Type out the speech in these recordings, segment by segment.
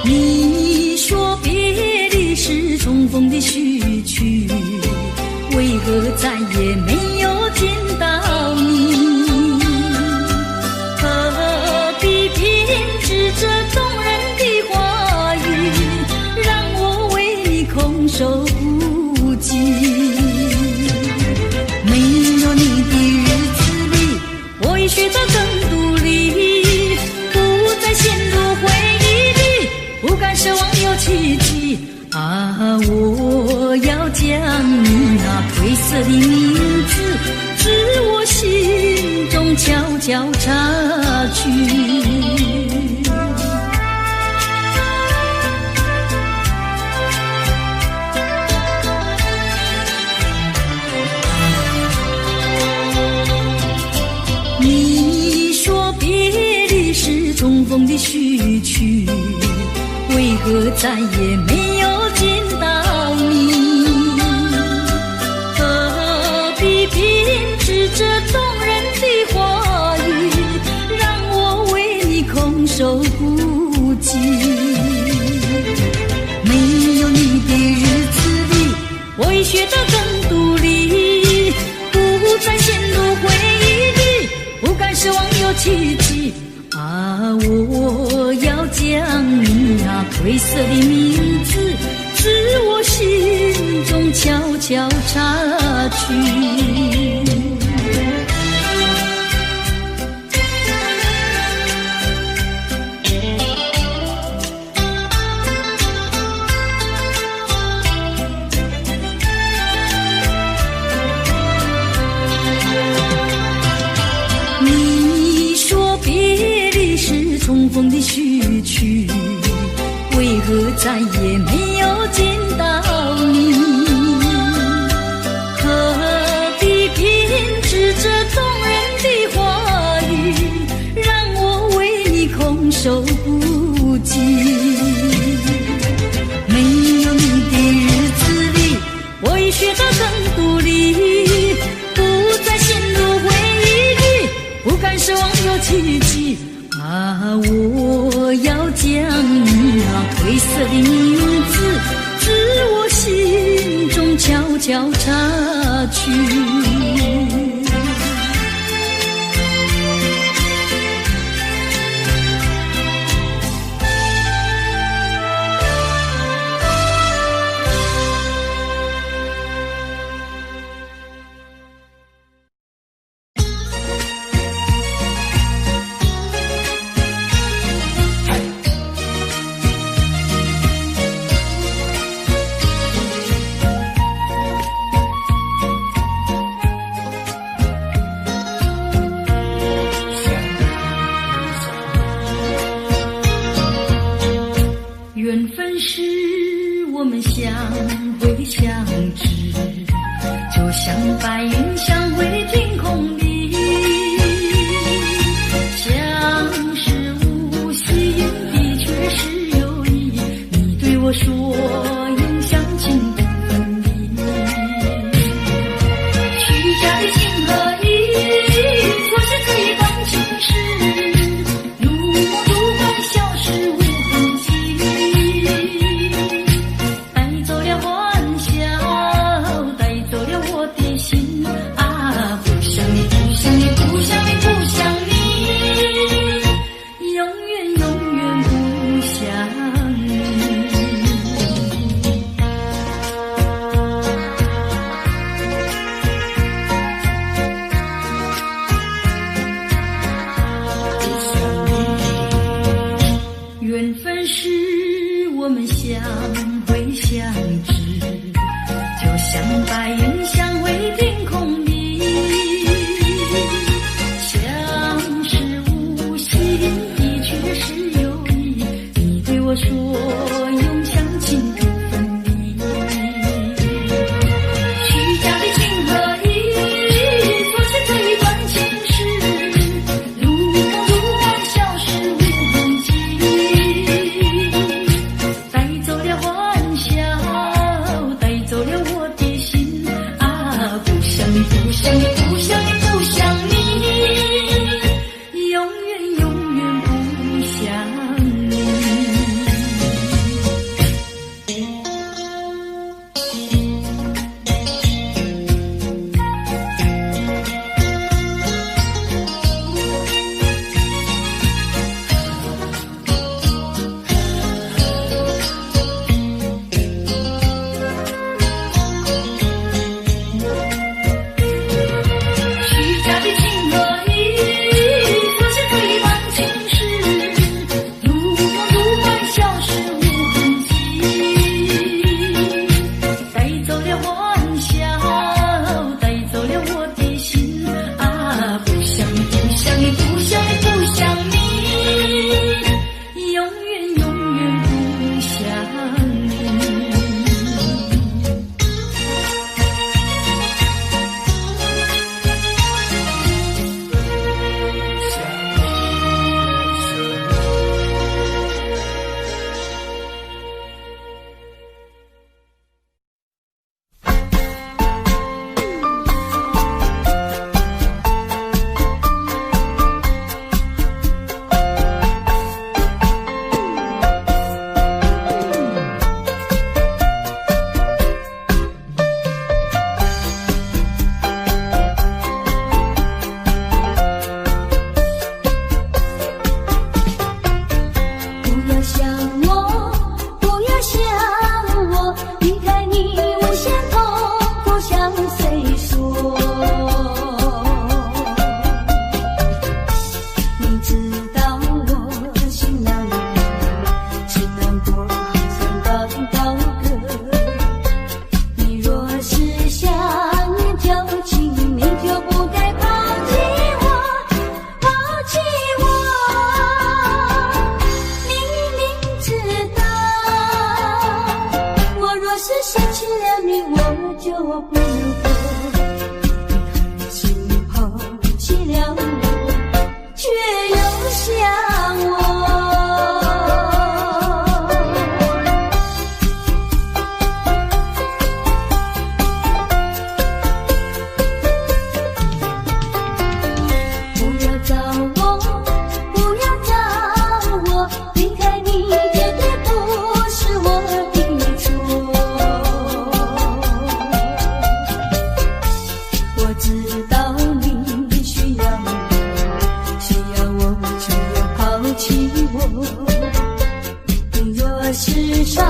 你说别离是重逢的序曲，为何再也没有见到你？何必编织这动人的话语，让我为你空守不及？没有你的日子里，我已学得更独立，不再陷入回忆里，不敢奢望有奇迹。啊，我要将你那褪色的名字，自我心中悄悄插去。你说别离是重逢的序曲，为何再也没有见到你？何必编织这动人的话语，让我为你空守不及？没有你的日子里，我已学得更独立，不再陷入回忆里，不敢奢望有奇迹。啊，我要将你那褪色的名字，自我心中悄悄插去。重逢的序曲，为何再也没有见到你？何必编织这动人的话语，让我为你空守不及？没有你的日子里，我已学得更独立，不再陷入回忆里，不敢奢望有奇迹。啊，我要将你那褪色的名字，自我心中悄悄插去。缘分是我们相会相知，就像白云相会天空里，像是无心的却是有意。你对我说永相情不分离，虚假的情和义，错失这一段情事，如梦如幻，消失无痕迹。缘分是我们相会相知，就像白云相会天空里，像是无心的却是有意。你对我说永相情不分离，虚假的情和义，错失这一段情事，如梦如幻，消失无痕迹。带走了欢笑，带走了我的心啊！不想你，不想你，不想你，不想你，永远永远不想弃我。你若是少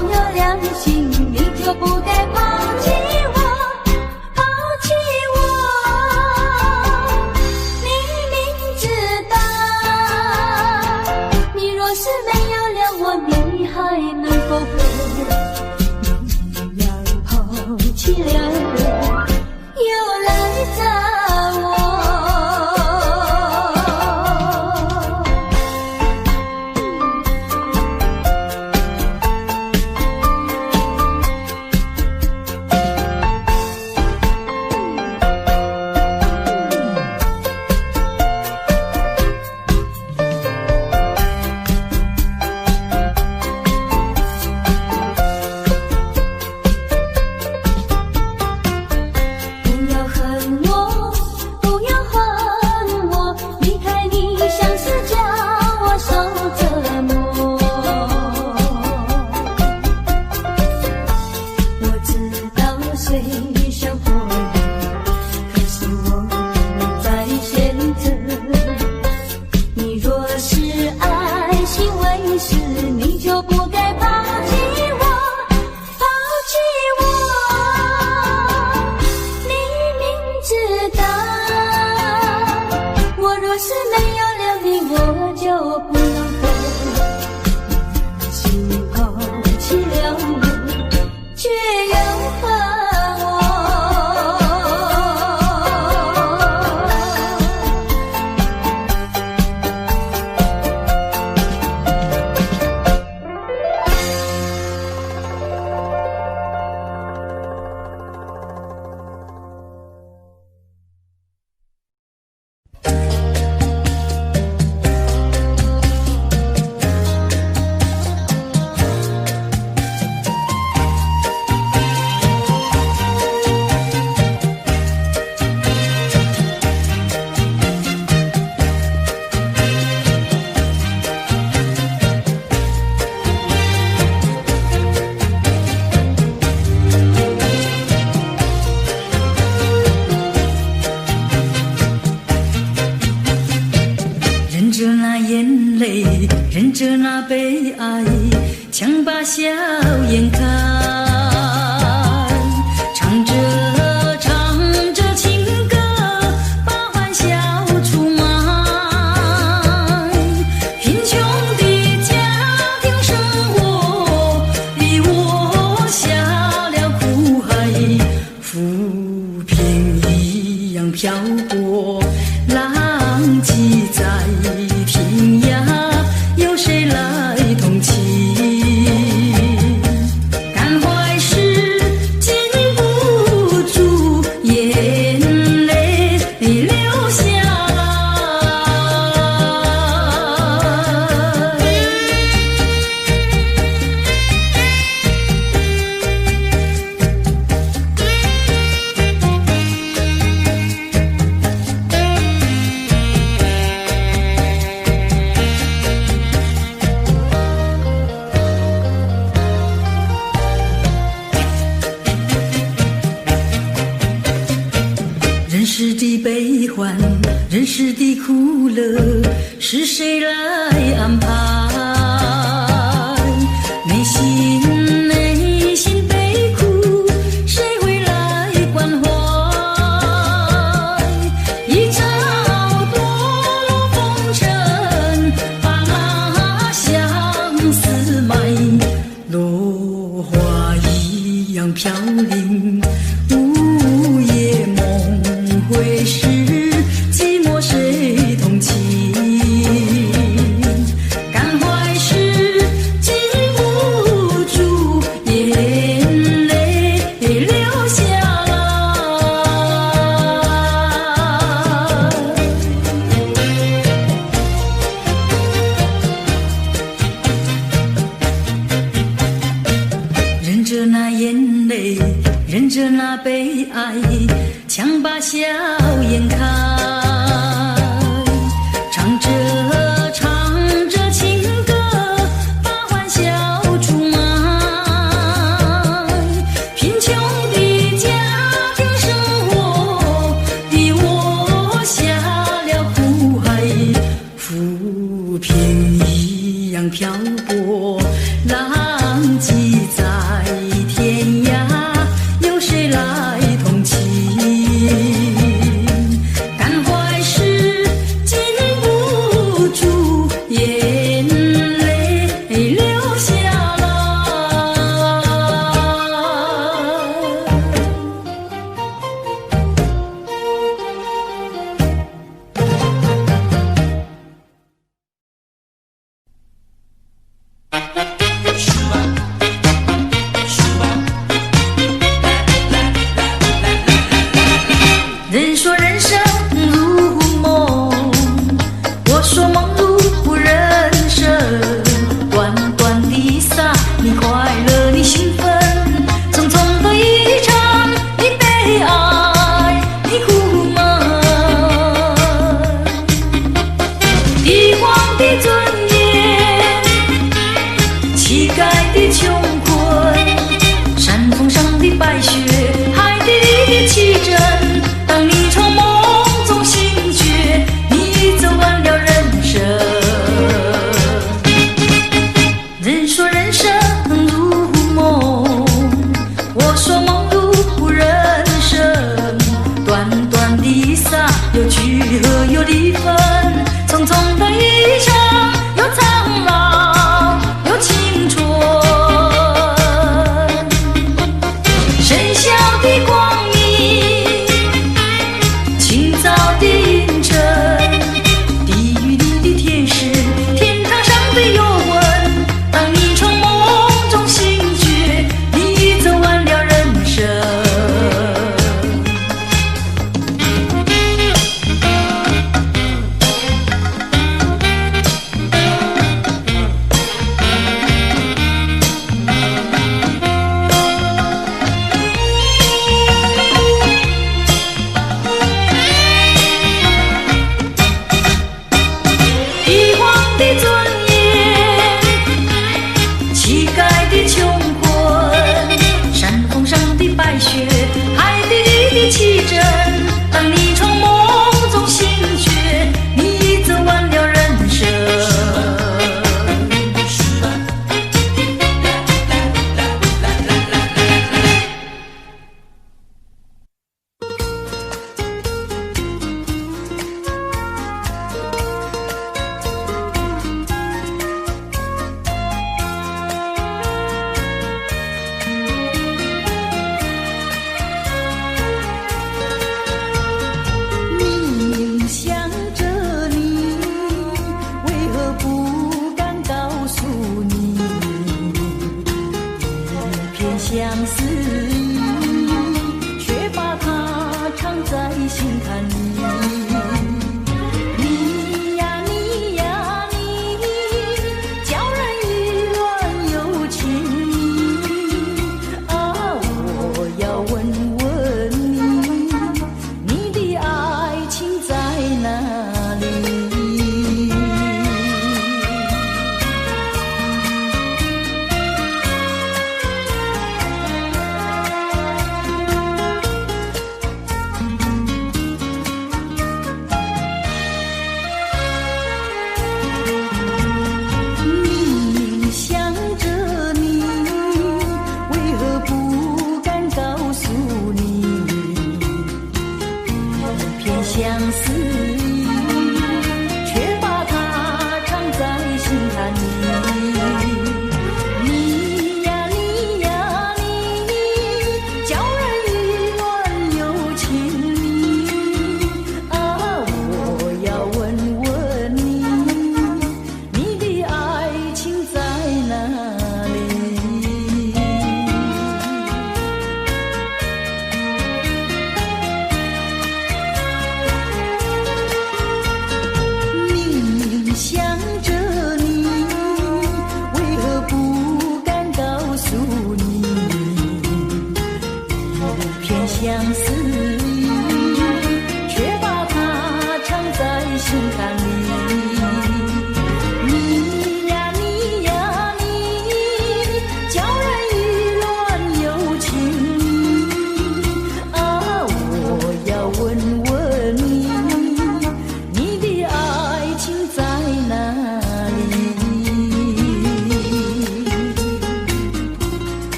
有良心，你就不该抛弃我，抛弃我。你明知道，你若是没有了我，你还能够活？你要抛弃了我，又来找我。忍着那悲哀，强把笑颜看，唱着情歌，把欢笑出卖。贫穷的家庭生活，逼我下了苦海，浮萍一样漂泊，浪迹在天涯。有谁来同情？感怀时禁不住眼泪流下人世的悲欢，人世的苦乐，是谁来安排？内心悲苦，谁会来关怀？一朝堕落风尘，把相思埋，落花一样飘零，午夜梦回时，寂寞谁同情？感怀时禁不住眼泪流下忍着那眼泪，忍着那悲哀，强把笑颜开，唱着情歌，把欢笑出卖。贫穷的家庭生活，逼我下了苦海，浮浮萍一样漂泊，浪迹在天涯，有谁来同情？感怀时禁不住眼泪流下来。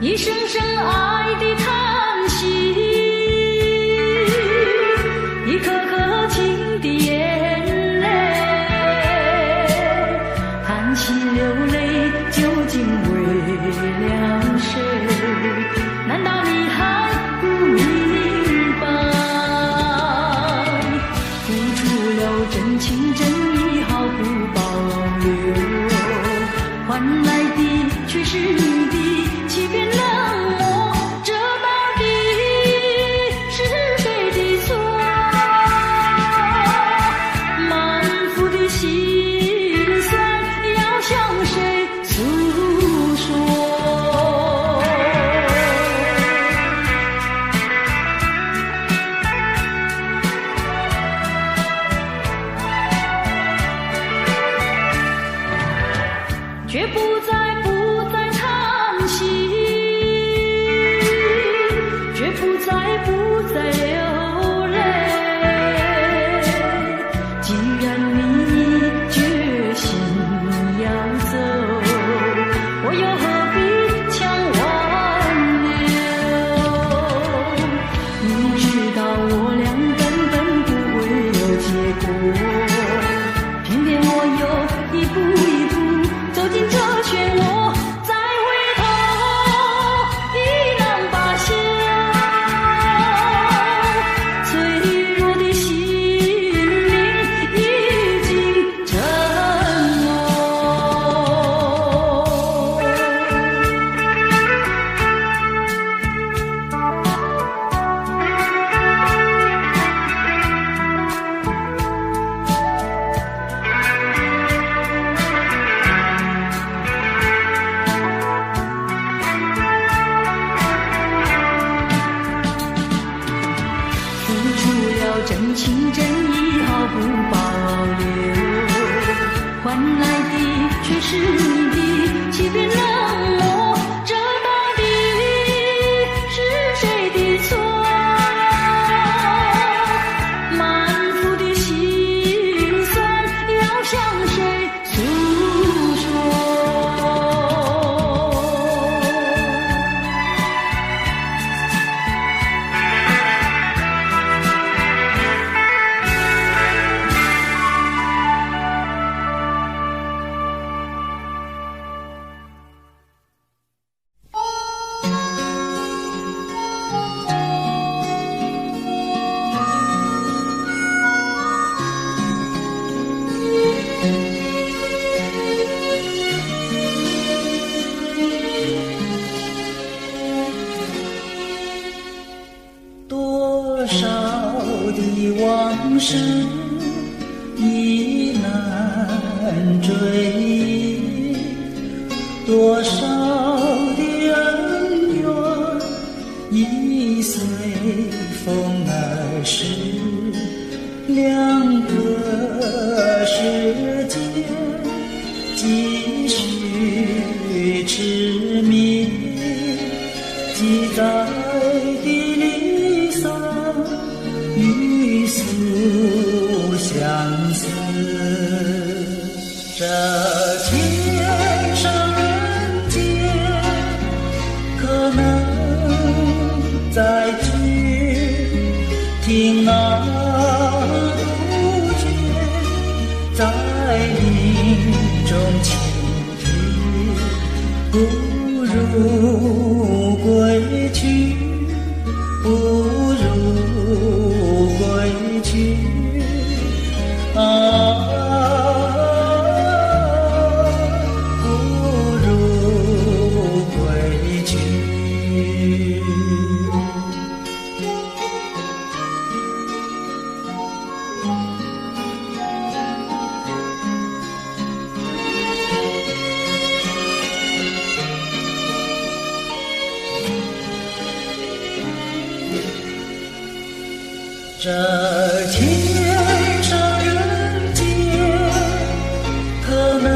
一声声爱的叹息，一颗颗情的眼泪，叹息流泪究竟为了谁？难道你还不明白？付出了真情真意毫不保留，换来的却是你的欺骗冷漠，这到底是谁的错？满腹的心酸要向谁诉说？却不再叹息，却不再流泪。既然你决心要走，我又何必强挽留？你知道我俩根本不会有结果，偏偏我又一步一步走进这漩涡，再回头已难罢休。脆弱的心灵已经沉默。付出了真情真意毫不保留，换来的却是你的欺骗冷漠，这到底是谁的错？满腹的心酸要向谁诉说？多少的往事已难追忆，多少的恩怨已随风而逝，两个世界继续痴迷，记载的离散欲诉相思，这天上人间可能再聚，听那杜鹃在林中倾听，不如归去，不如归去啊，不如归去。这天上人间可能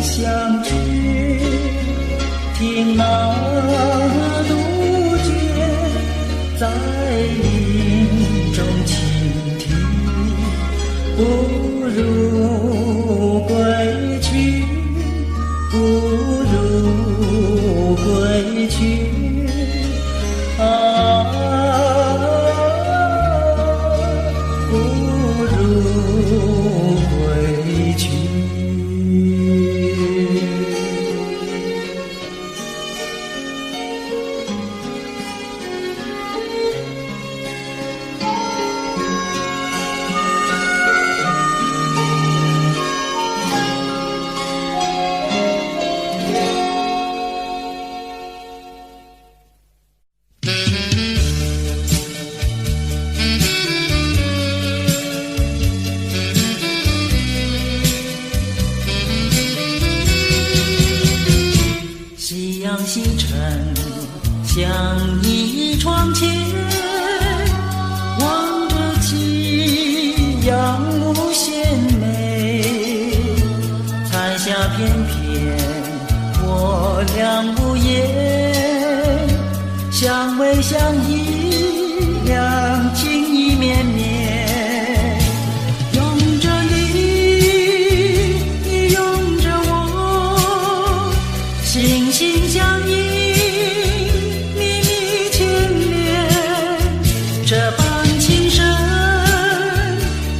相聚，听那杜鹃在林中倾听，不如归去，不如归去啊，不如归去。夕阳西沉，像一窗前，望着夕阳无限美。彩霞翩翩，我俩无言，相偎相依，两情意绵绵。拥着你，你拥着我，心心相印，密密牵连。这般情深，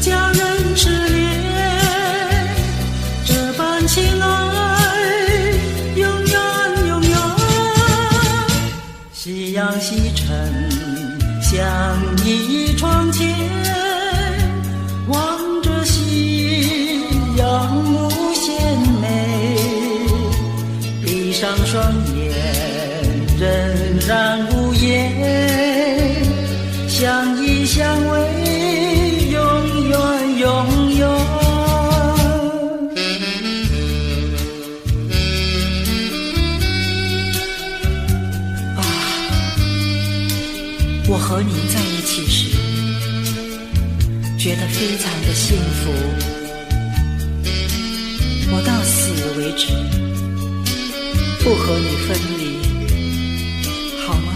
家人痴恋；这般情爱，永远永远。夕阳西沉，像一窗前，望着夕阳无限美。闭上双眼，仍然无言，相依相偎，永远永远。啊，我和你在一起时，觉得非常的幸福，我到死为止不和你分离，好吗？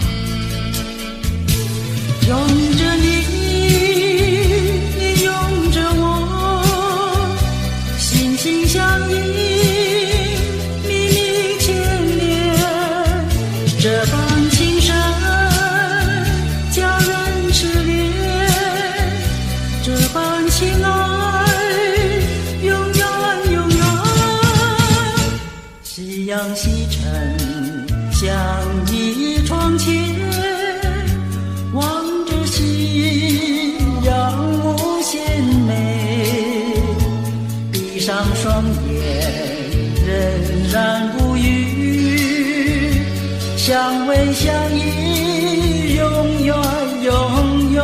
拥着你，你拥着我，心心相印，密密牵连。这般情深，家人痴恋；这般情爱，永远永远。夕阳西沉，像一窗前，望着夕阳无限美。闭上双眼，仍然无语，相偎相依，永远永远。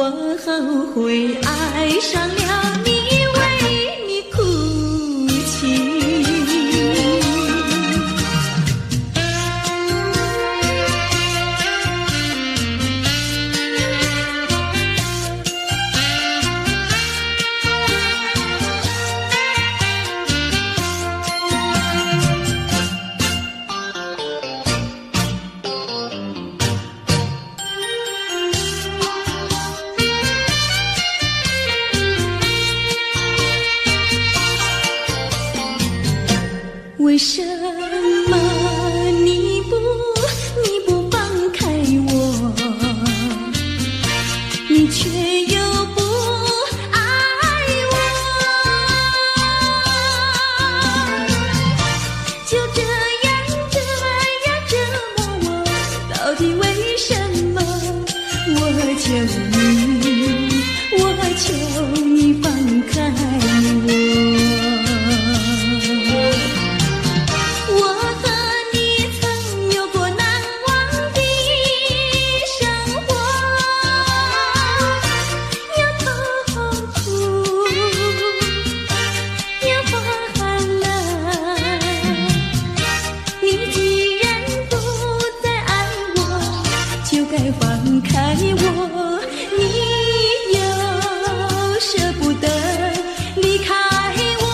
我后悔爱上了你，为你哭泣。为什么你不放开我，你却又不爱我，就这样折磨我，到底为什么？我求你放开我。放开我，你又舍不得离开我。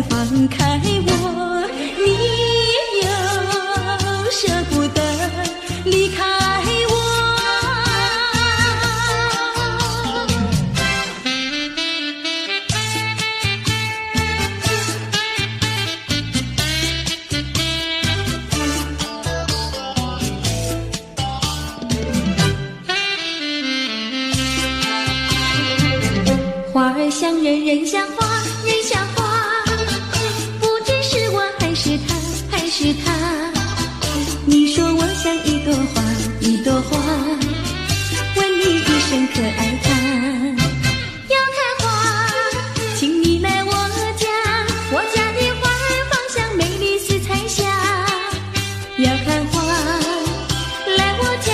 放开我，你又舍不得离开我。花儿像人，人像花，人像花。是他，你说我像一朵花，一朵花，问你一声可爱它。要看花，请你来我家，我家的花儿芳香美丽似彩霞。要看花，来我家，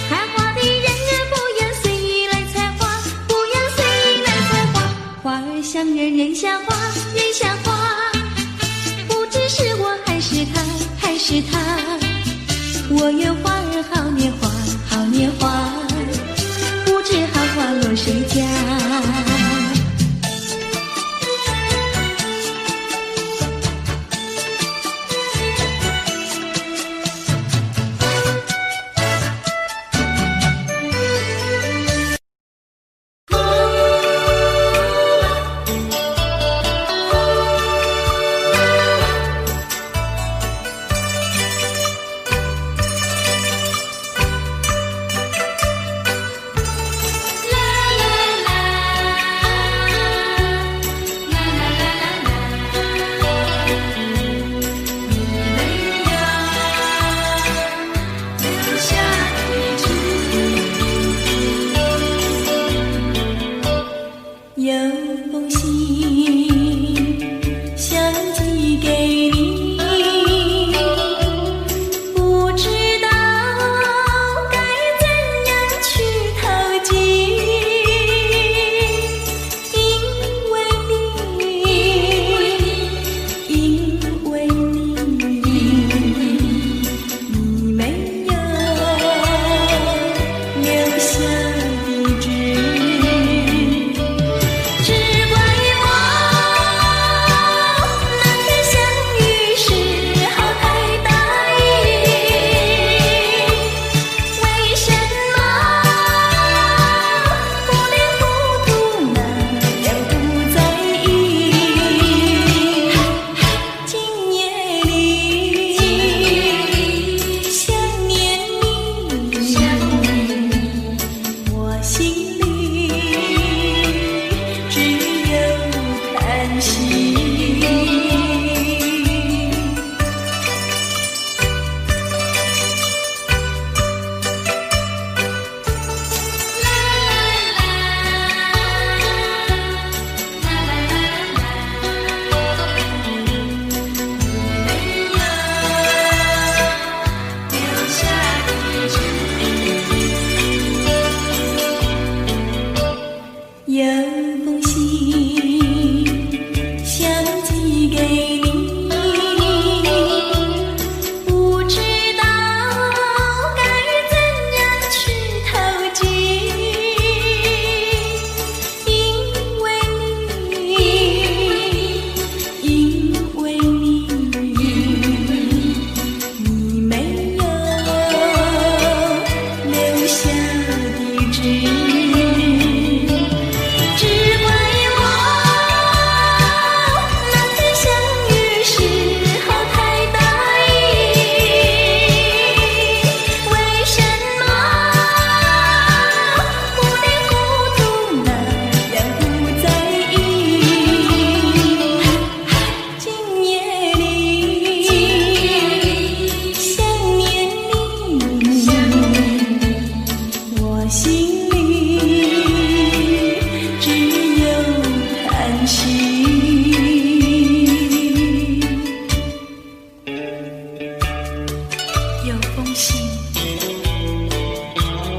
看花的人不要随意来采花，不要随意来采花。花儿像人，人像花，人像花。是他，我愿花儿好年华，好年华，不知好花落谁家。只怪我。叹息。有封信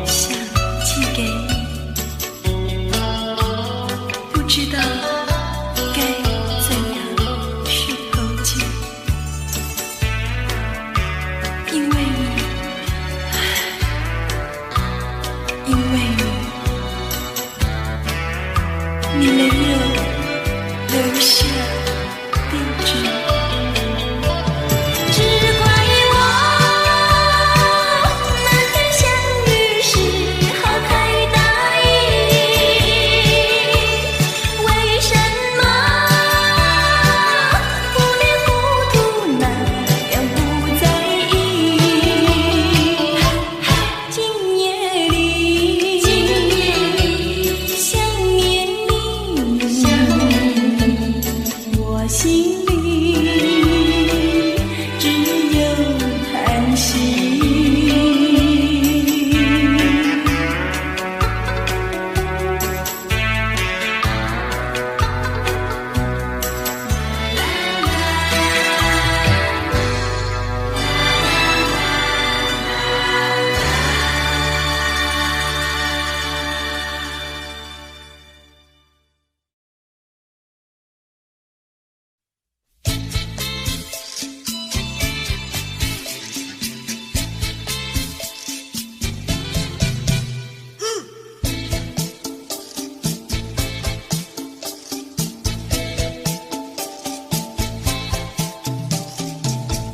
想寄给你，不知道该怎样去投寄，因为你没有留下地址。只怪我那天相遇时好太大意，为什么糊里糊涂那样不在意？今夜里想念你，我心里只有叹息。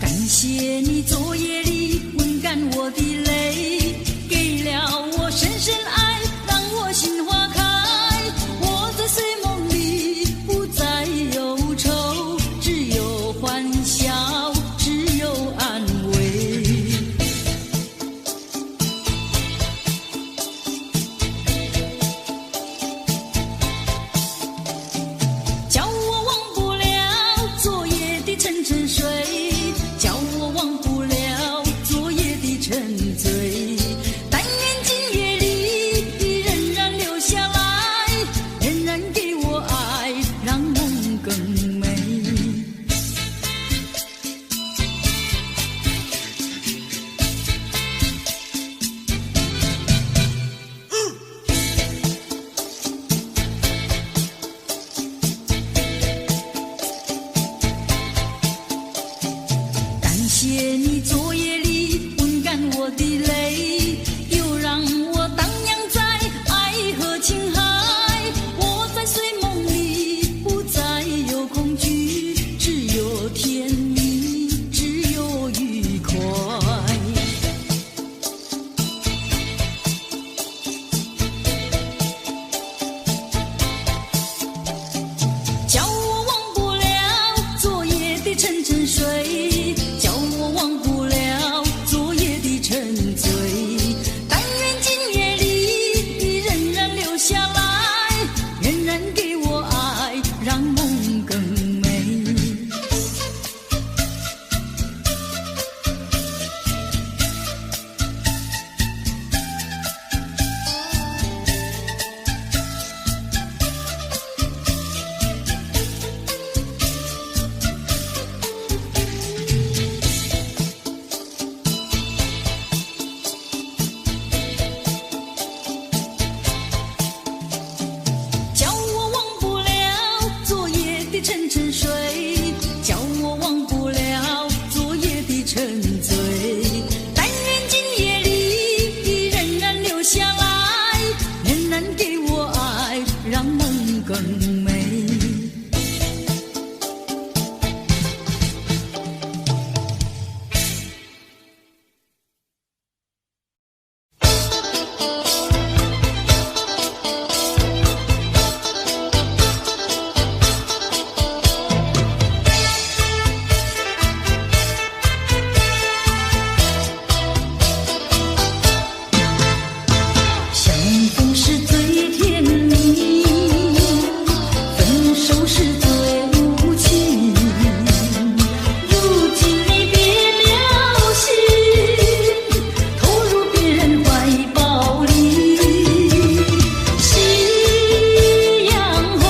感谢你昨夜里温干我的泪，给了我深深爱，让我心花开。我在睡梦里不再忧愁，只有欢笑，只有安慰。叫我忘不了昨夜的沉沉睡，叫我忘不了昨夜的沉醉。但愿今夜里你仍然留下来，仍然给我爱，让梦更美。感谢你昨夜里温干我的泪，又让我荡漾在爱和情海。我在睡梦里不再有恐惧，只有甜蜜，只有愉快。叫我忘不了昨夜的沉沉睡，叫我忘不了昨夜的沉醉。但愿今夜里你仍然留下来，仍然给我爱，让梦更美。叫我忘不了昨夜的沉沉睡，叫我忘不了昨夜的沉醉。但愿今夜里你仍然留下来，仍然给我爱，让梦更美。相逢是最甜蜜，分手是最无情。如今你别了心，投入别人怀抱里。夕阳红，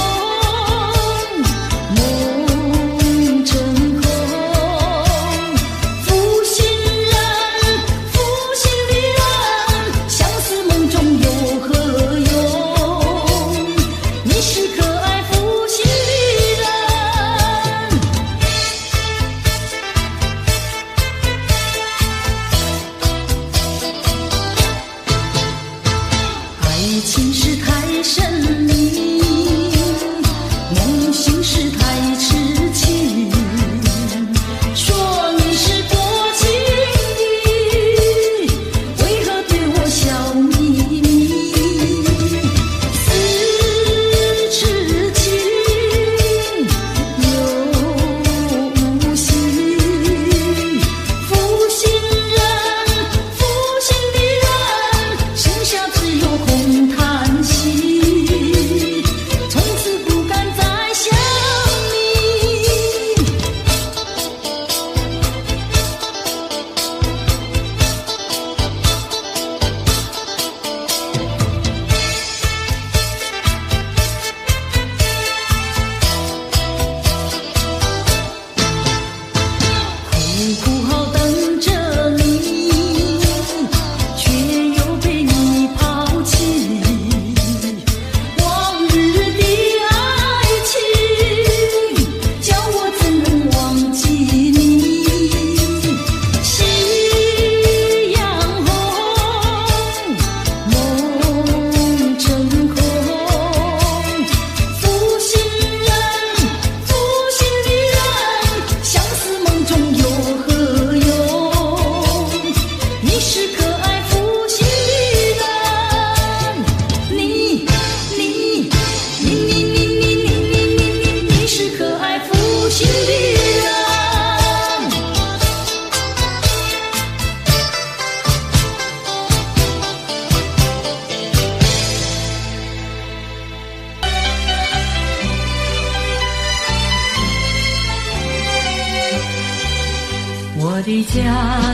我的家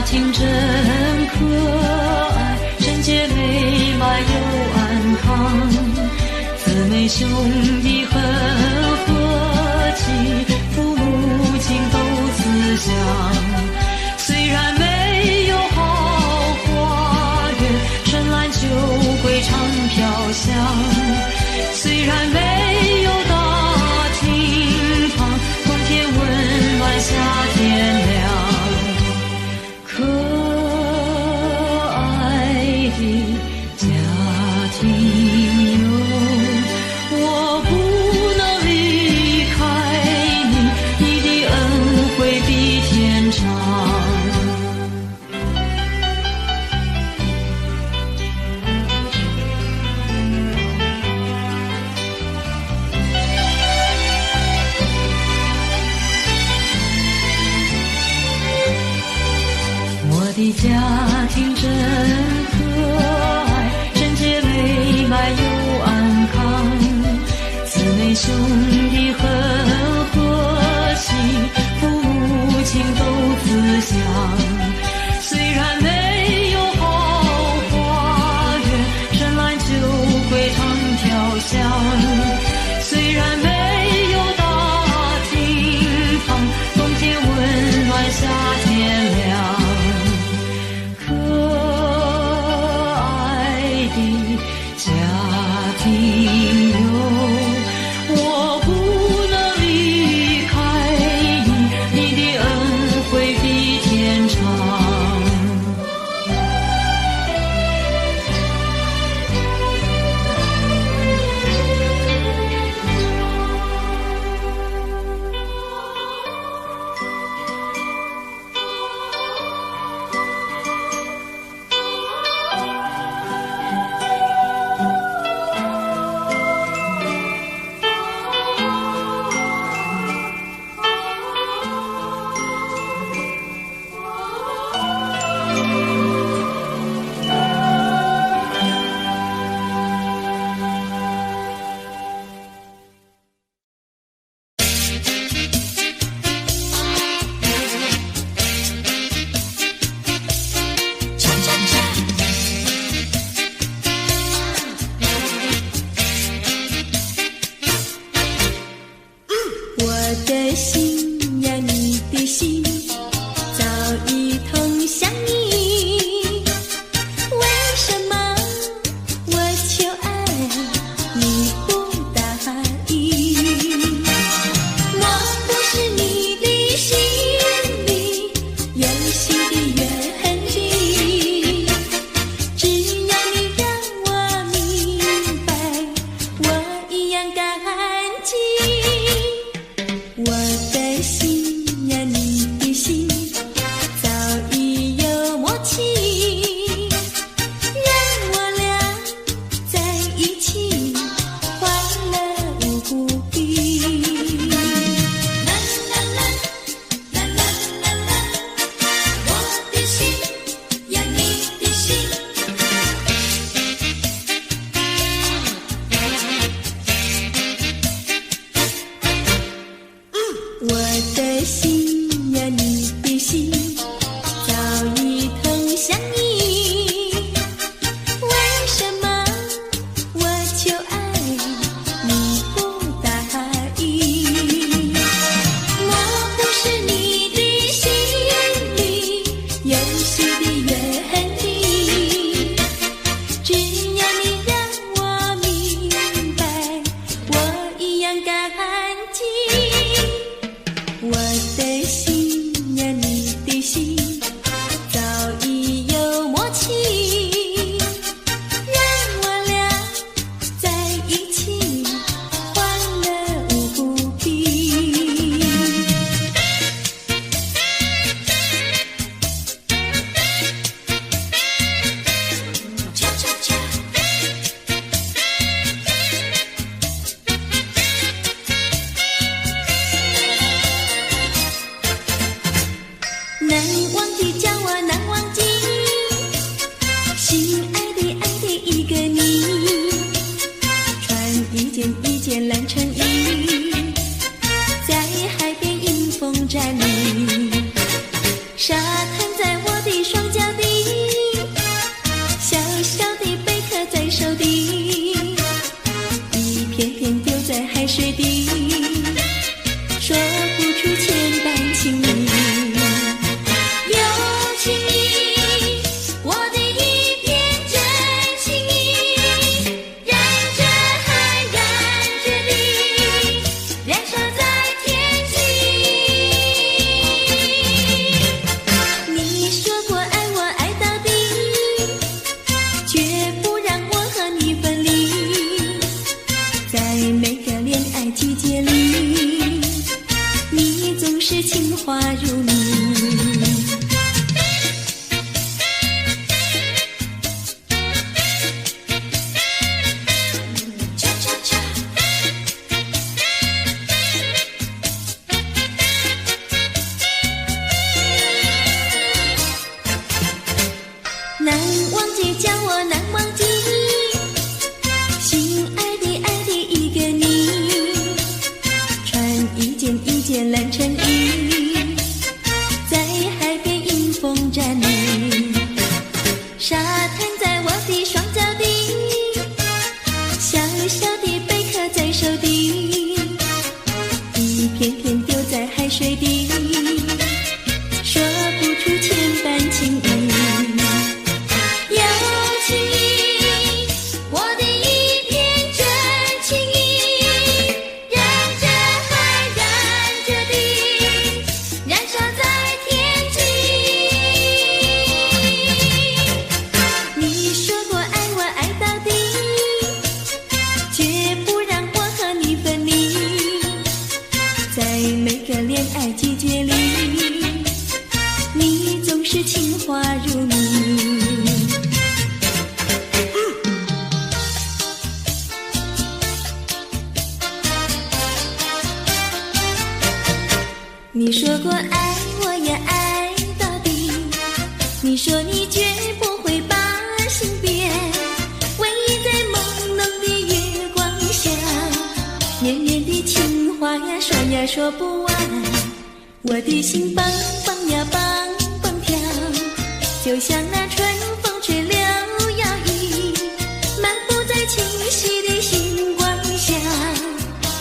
庭真可爱，圣洁美满又安康，姊妹兄弟很和气，父母亲都慈祥。虽然没有豪华园，深蓝酒会常飘香，虽然没有大厅堂，冬天温暖夏天凉，可爱的家庭哟，我不能离开你，你的恩惠比天长。我的家庭真可爱，圣洁美满又安康，姊妹兄弟很和气，父母亲都慈祥。虽然没有豪华园，深蓝酒会常飘香，虽然没有大厅堂，冬天温暖夏天凉，可爱的家庭哟，我不能离开你，你的恩惠比天长。山是情话如你。难忘记，叫我难忘记，心爱的爱的一个你，穿一件蓝衬衣，在海边迎风站立，沙滩在我的双脚底，小小的贝壳在手底，一片片丢在海水底，说不出千般情意。你说过爱我也爱到底，你说你绝不会把心变，唯一在朦胧的月光下，绵绵的情话呀说呀说不完，我的心蹦蹦呀蹦蹦跳，就像那春风吹柳摇曳，漫步在清晰的星光下，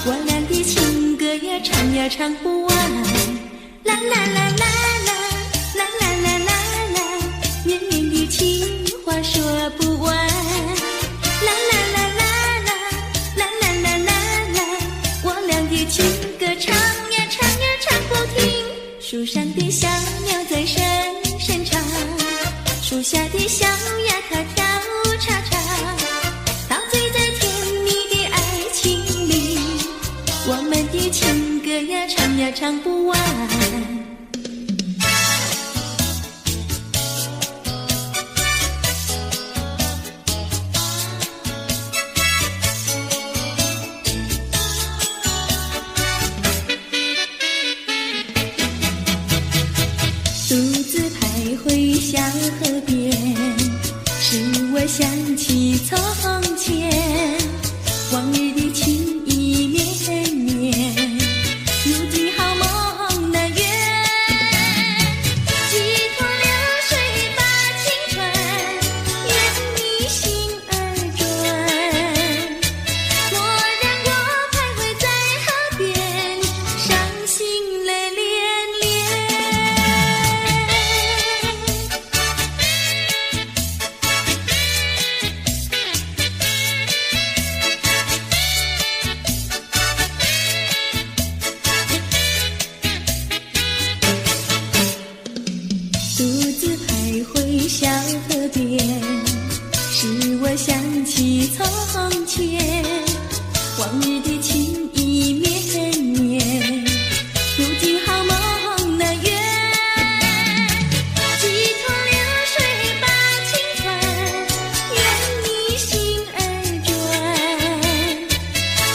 我俩的情歌呀唱呀唱不完，啦啦啦啦啦啦啦啦啦啦，绵绵的情话说不完，啦啦啦啦啦啦啦啦啦啦，我俩的情歌唱呀唱呀唱不停，树上的小鸟在声声唱，树下的小鸭它跳叉叉，陶醉在甜蜜的爱情里，我们的情歌呀唱呀唱不完。独自徘徊小河边，使我想起从前，往日的情意绵绵，如今好梦难圆，几托流水把情传，愿你心儿转，蓦然我徘徊在河边，伤心泪涟涟。独自徘徊小河边，使我想起从前，往日的情意绵绵，如今好梦难圆，几托流水把情传，愿你心儿转，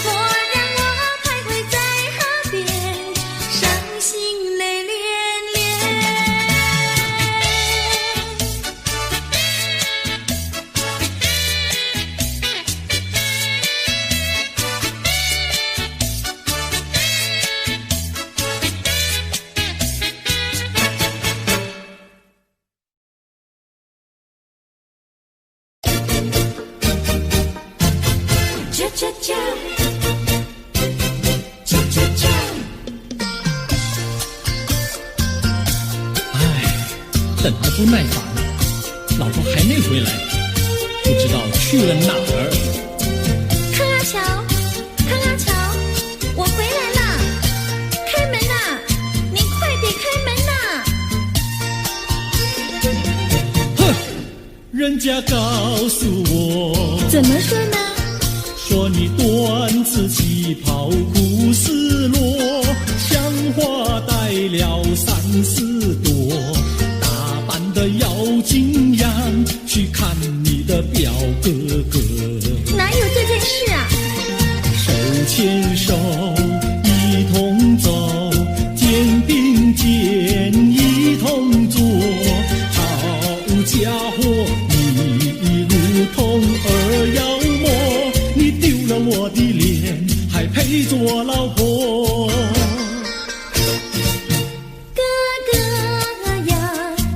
蓦然我徘徊在河边，伤心泪涟涟。恰恰恰，恰恰恰。等得不耐烦，老婆还没回来，不知道去了哪儿。康阿乔，康阿乔，我回来啦！开门呐！您快点开门呐！哼，人家告诉我，怎么说呢？说你短此旗袍苦丝罗，像花带了3、4朵，打扮的妖精样，去看你的表哥哥。哪有这件事啊？手牵手一同走，肩并肩一同坐，好家伙，你如同二妖魔，你丢了我的脸，还配做我老婆？哥哥呀，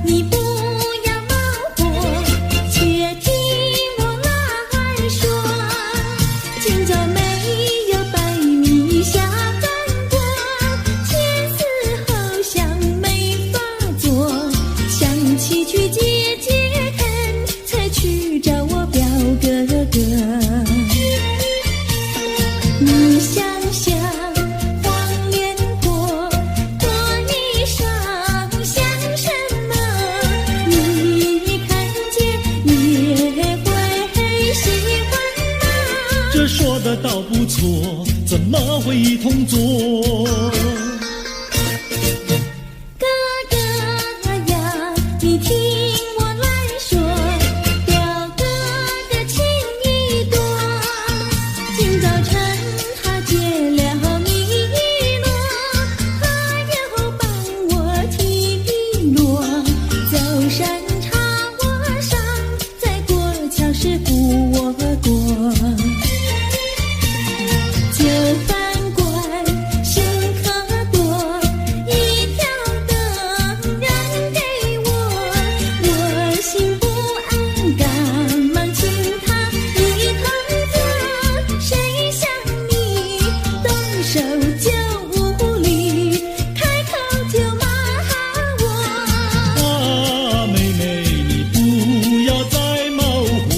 你不要恼火，且听我来说。今朝没有白米下饭锅，前思后想没法做，想起去解解恨，才去找我表哥哥。你想想黄连锅，锅衣裳像什么？你看见也会喜欢吗？这说的倒不错，怎么会一同做？哥哥呀，你听我来说，表哥的情意多。今早晨他解了米罗，他又帮我提璎珞，走山插我上，再过桥是扶我过。就饭馆深刻多，一条灯燃给我，我心不安，赶忙请他一同坐。谁想你动手就无理，开口就骂我。啊，妹妹，你不要再冒火，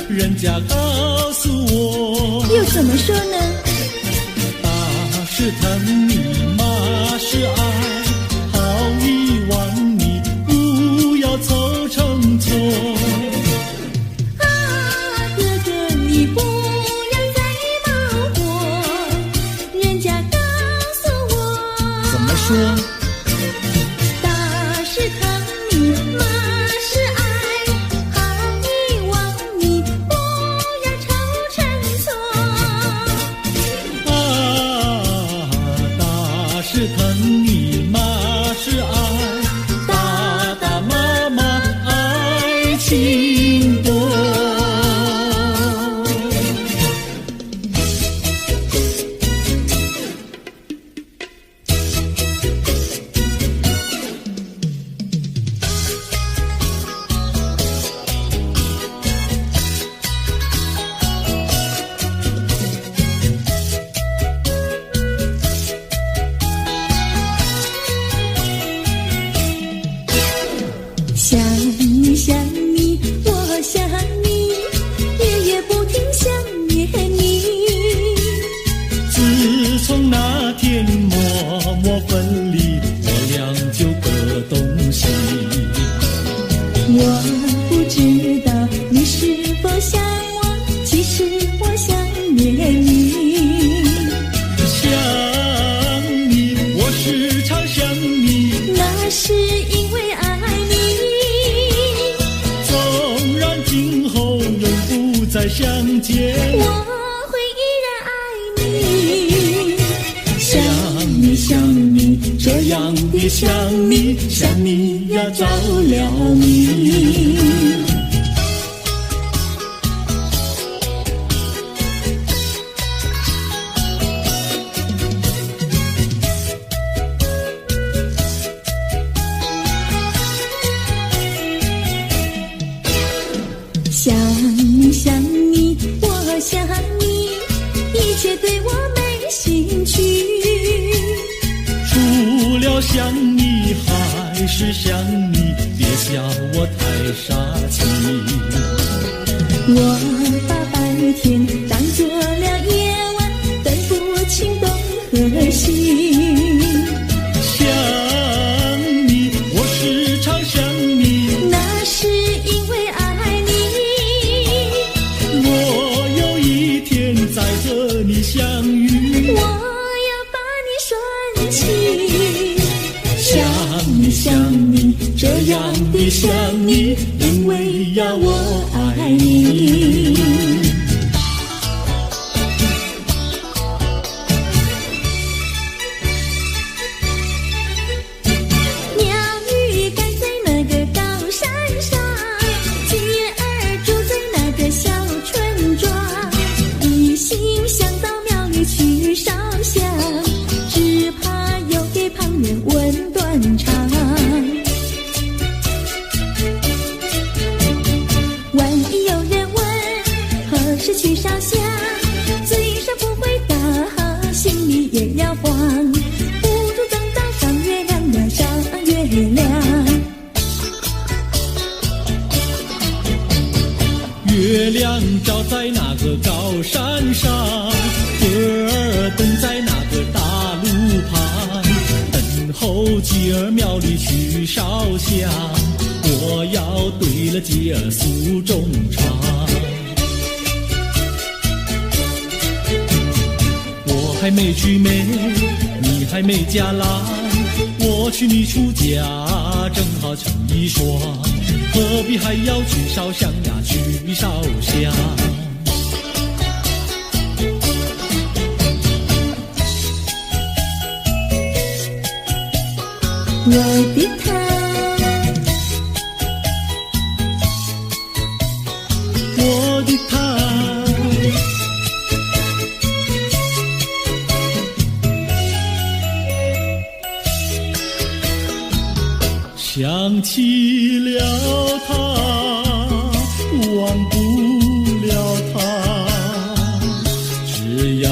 人家告诉我，又怎么说呢？打是疼你，骂是爱，好遗忘你，不要凑成错。啊，哥哥你不要再冒火，人家告诉我。怎么说？打是疼你，骂是爱，好遗忘你，不要凑成错。啊，打是疼你，骂是爱，打打骂骂爱情多。想你想你，我想你，夜夜不停想念你。自从那天默默分离，我俩就各东西。我不知道你是否想我，其实我想念你。想你，我时常想你，那是因为爱你。纵然今后永不再相见，我会依然爱你。想你想你，这样的想你，想你呀着了迷。想你想你，我想你，一切对我没兴趣。除了想你还是想你，别笑我太傻气。我把白天当作了夜晚，分不清东和西。想你，我时常想你，那是因为爱你。我有一天再和你相遇，我要把你拴起，想你，这样的想你，因为呀我爱你。鸟语赶在那个高山上，鸡儿住在那个小村庄，一心想到庙里去烧香，只怕又给旁人问断肠。万一有人问何时去烧香，嘴上不回答，心里也要慌，不如等到上月亮呀上月亮。月亮照在那个高山上，歌儿等在那个大路旁，等候鸡儿庙里去烧香，我要对了鸡儿诉衷肠。我还没娶妹，你还没嫁郎，我娶你出嫁，正好成一双，何必还要去烧香呀去烧香。我的他，我的他，想起了他，忘不了他，只要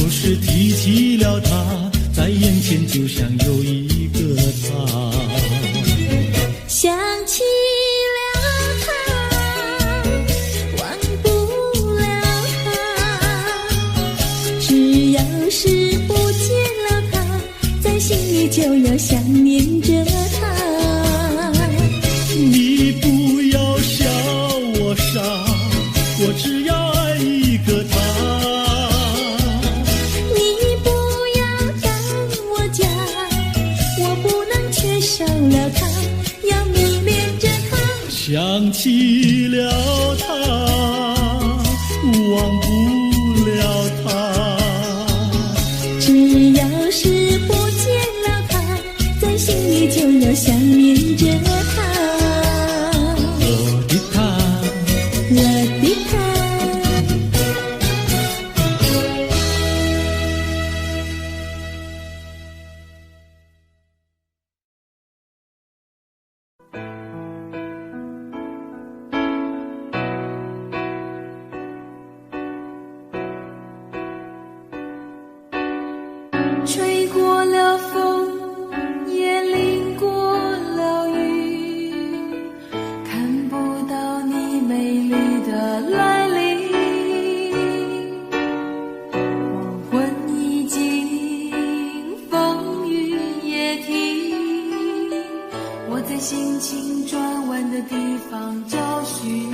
是提起了他，在眼前就像有一个他。想起了他，忘不了他，只要是不见了他，在心里就要想念着他。你不要笑我傻，我只要爱一个他。你不要当我假，我不能缺少了他，要迷恋着他。想起了他，忘不了他，只要是不见了他，在心里就要想念着他。我的他，我的他，吹过了风，也淋过了雨，看不到你美丽的来临。黄昏已经，风雨也停，我在心情转弯的地方找寻，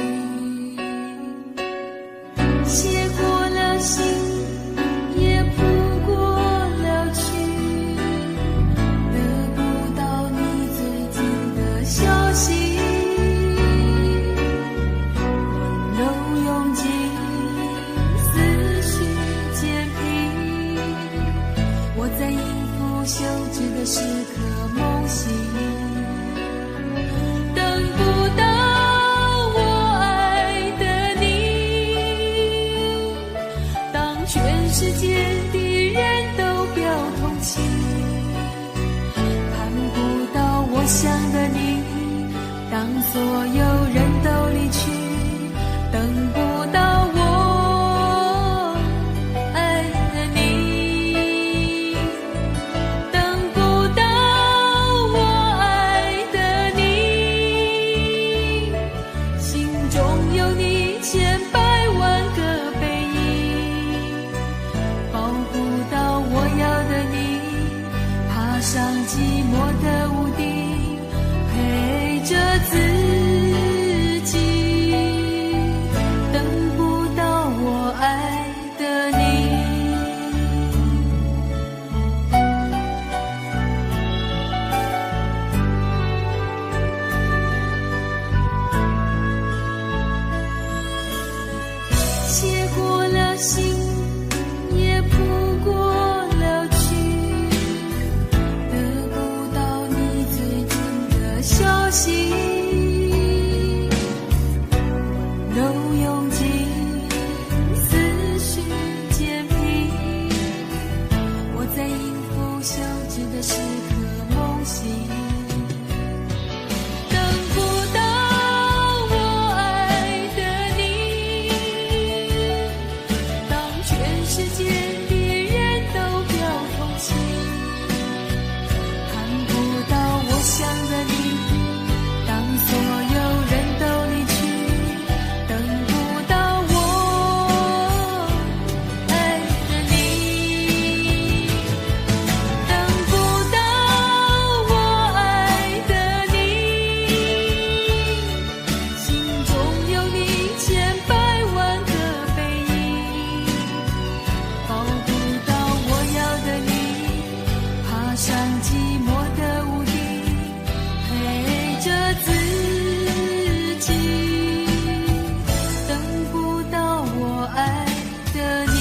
写过了信，也谱过了曲，得不到你最近的消息。温柔涌进思绪渐平，我在应付休止的时刻梦醒，等不到我爱的你。当全世界的人都表同情，看不到我想的你。当所有人都离去，等不到我爱的你。等不到我爱的你，心中有你千百万个背影，保护到我要的你，爬上寂寞的屋顶，陪着自己。等不到我爱的你。相知的时刻梦醒，等不到我爱的你，当全世界的人都表同情，看不到我想的你，当所有人都离去，等不到我爱的你，等不到我爱的你，心中有你千百万个背影，抱不到我要的你，爬上寂寞的屋顶，陪着自己，等不到我爱的你。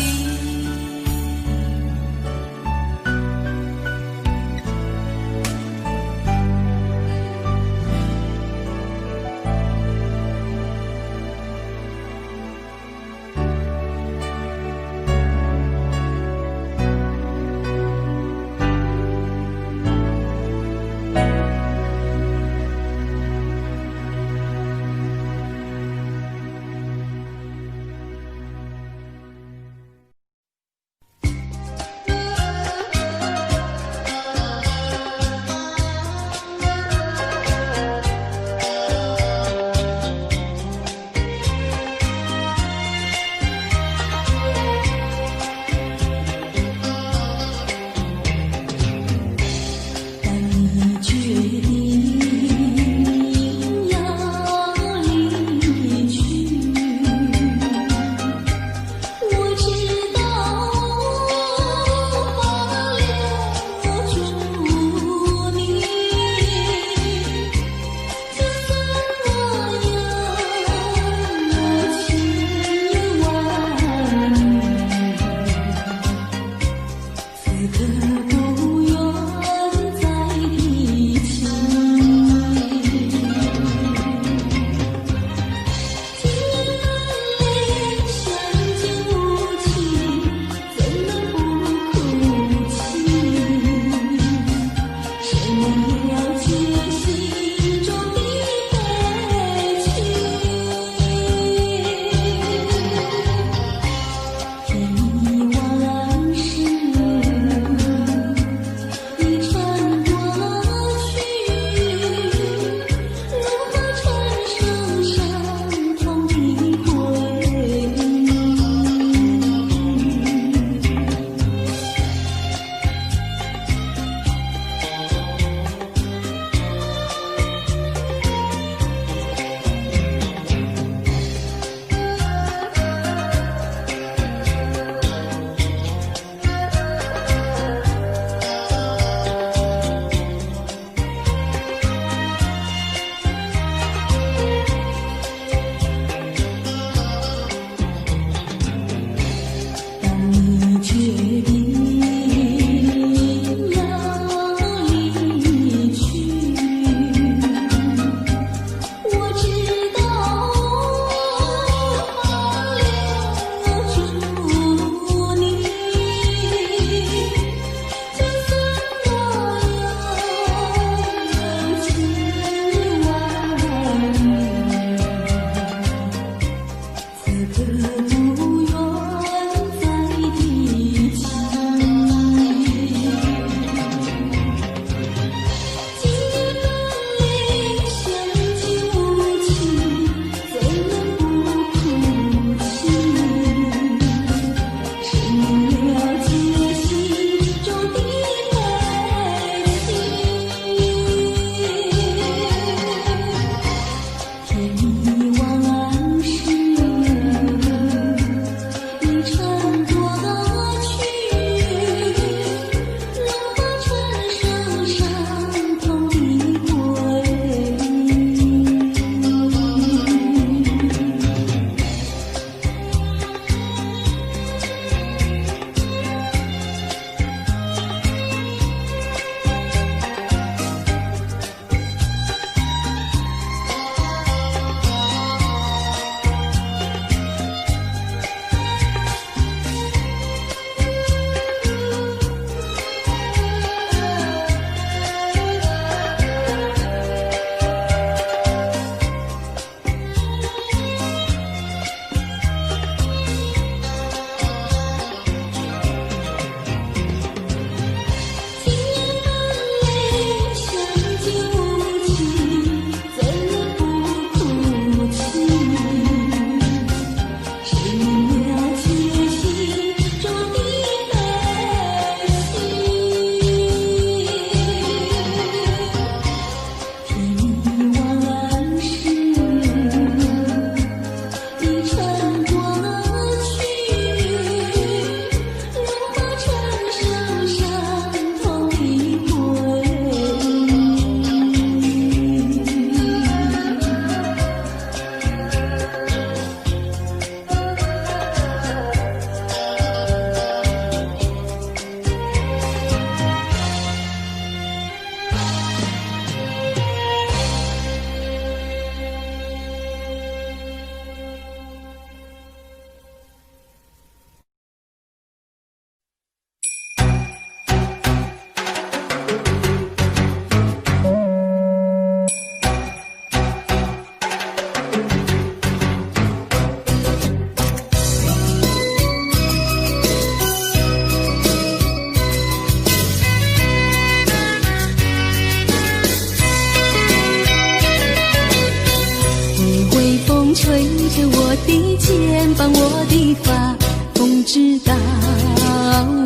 吹着我的肩膀，我的发，风知道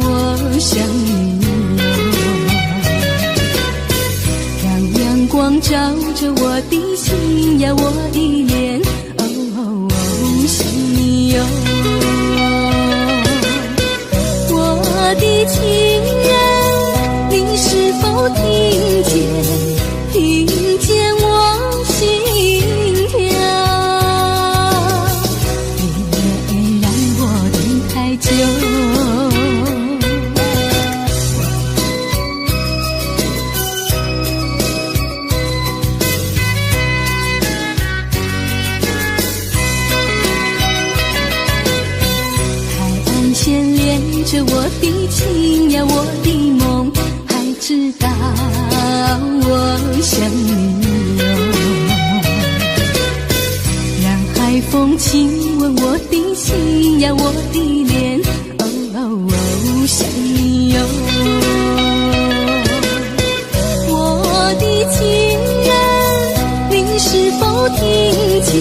我想你哦。让阳光照着我的心呀，我的脸，哦，想你哟。我的情人，你是否听见？听见我心跳，别让我等太久。海岸线连着我的情呀，我的梦，还知道我想你哟。让海风亲吻我的心呀，我的脸，哦，想你哟。我的情人，你是否听见？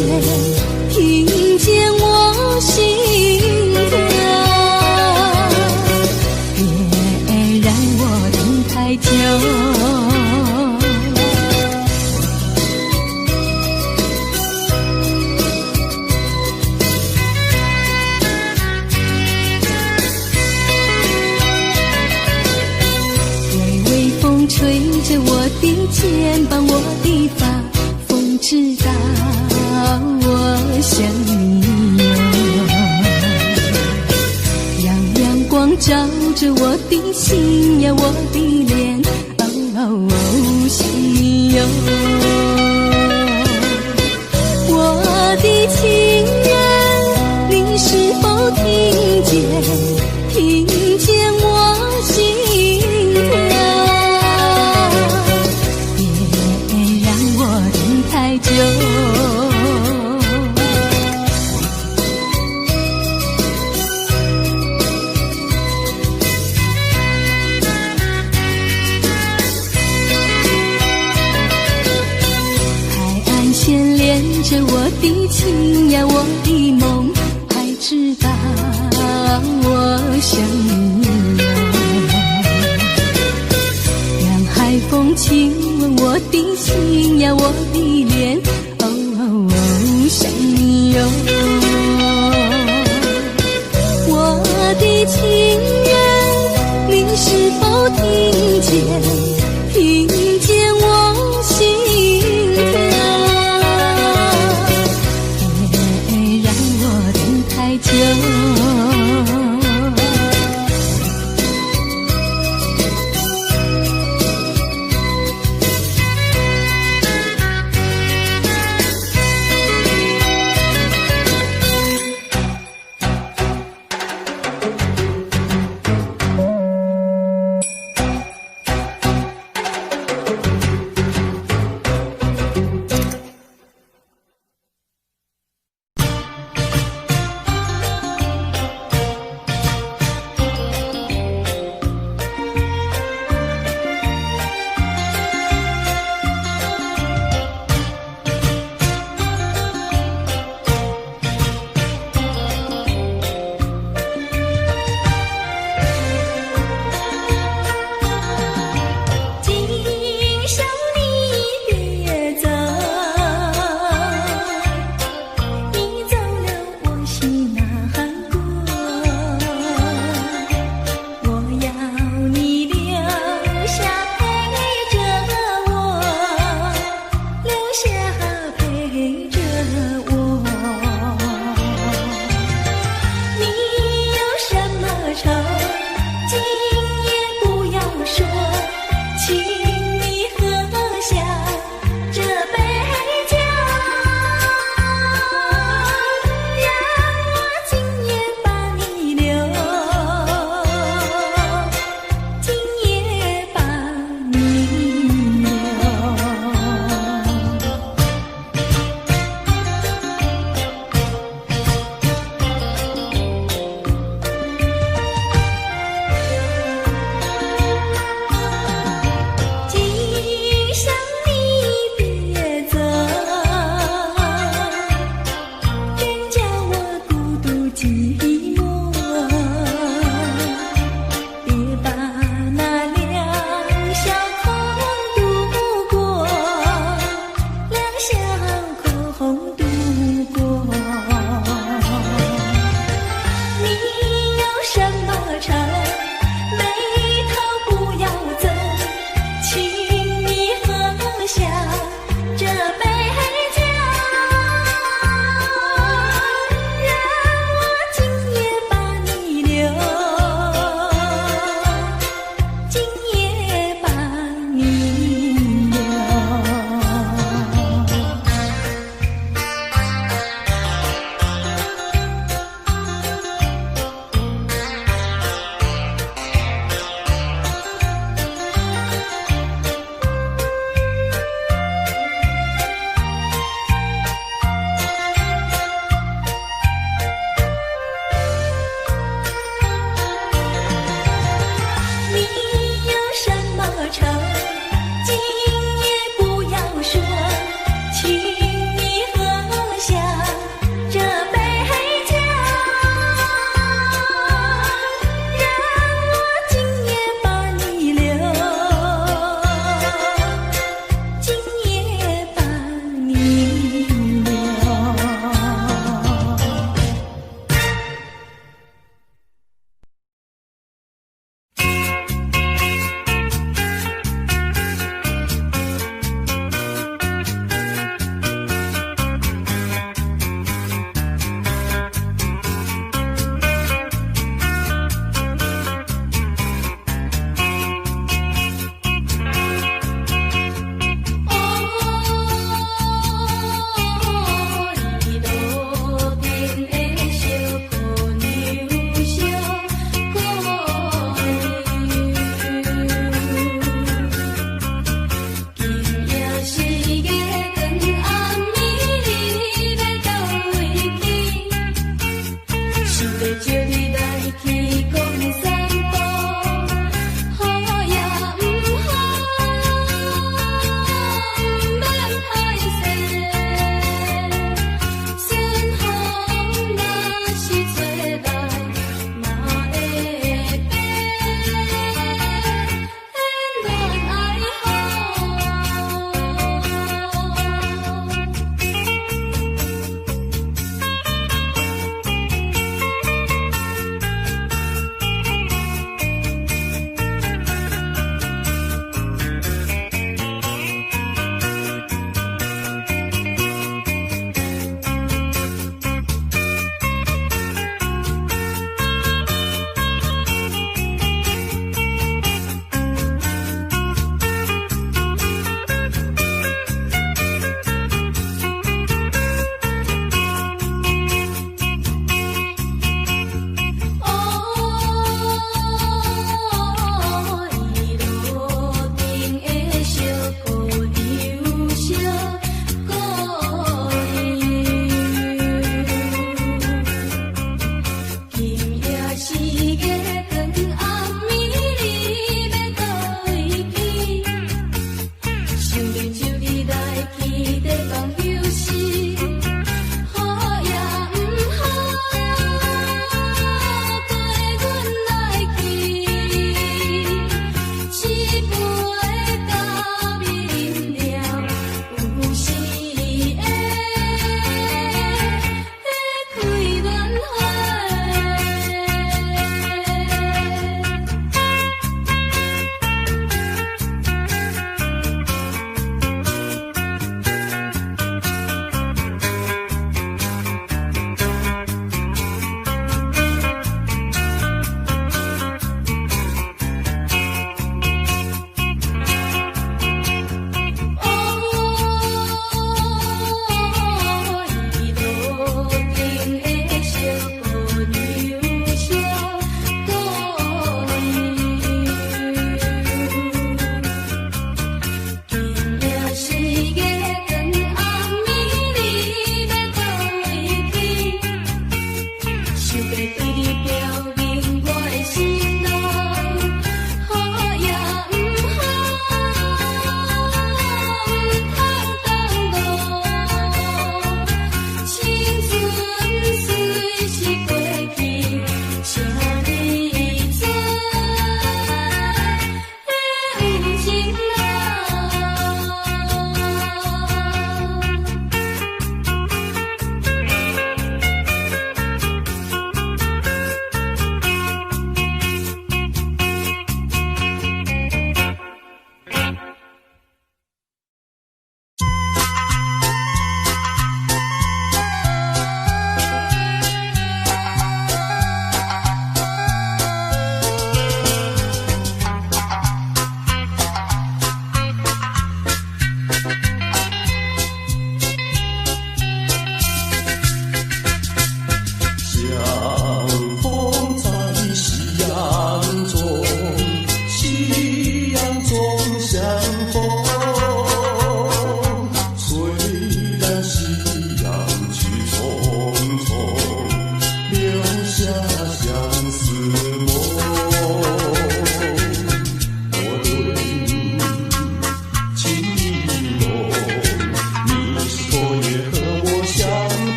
听见我心跳，别让我等太久。吹着我的肩膀，我的发，风知道我想你哟。让阳光照着我的心呀，我的脸，哦，想你哟。我的情人，你是否听见？听见我心跳，太久。海岸线连着我的情呀，我的梦，还知道我想你哟。让海风亲吻我的心呀，我的脸，哦，想你哟。我的情人，你是否听见？听见我心跳，别让我等太久。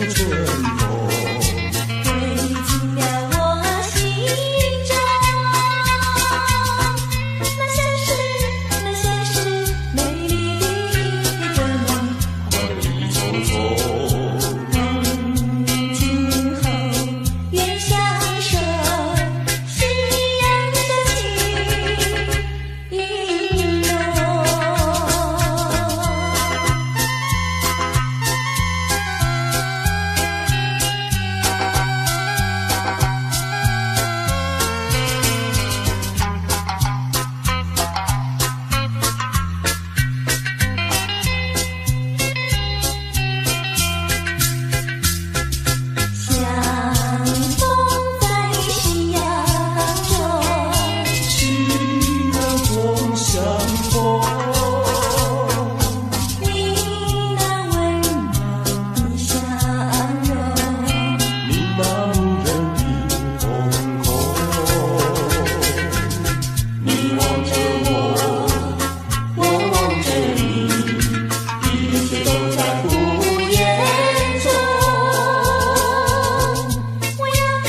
春风，吹进了我心中。那像是美丽的梦，快意匆匆，从今后愿相守，是一样的情意浓。相逢在夕阳中，情难共相逢，你那温柔的笑容，你那迷人的瞳孔，你望着我，我望着你，一切都在不言中。我要你，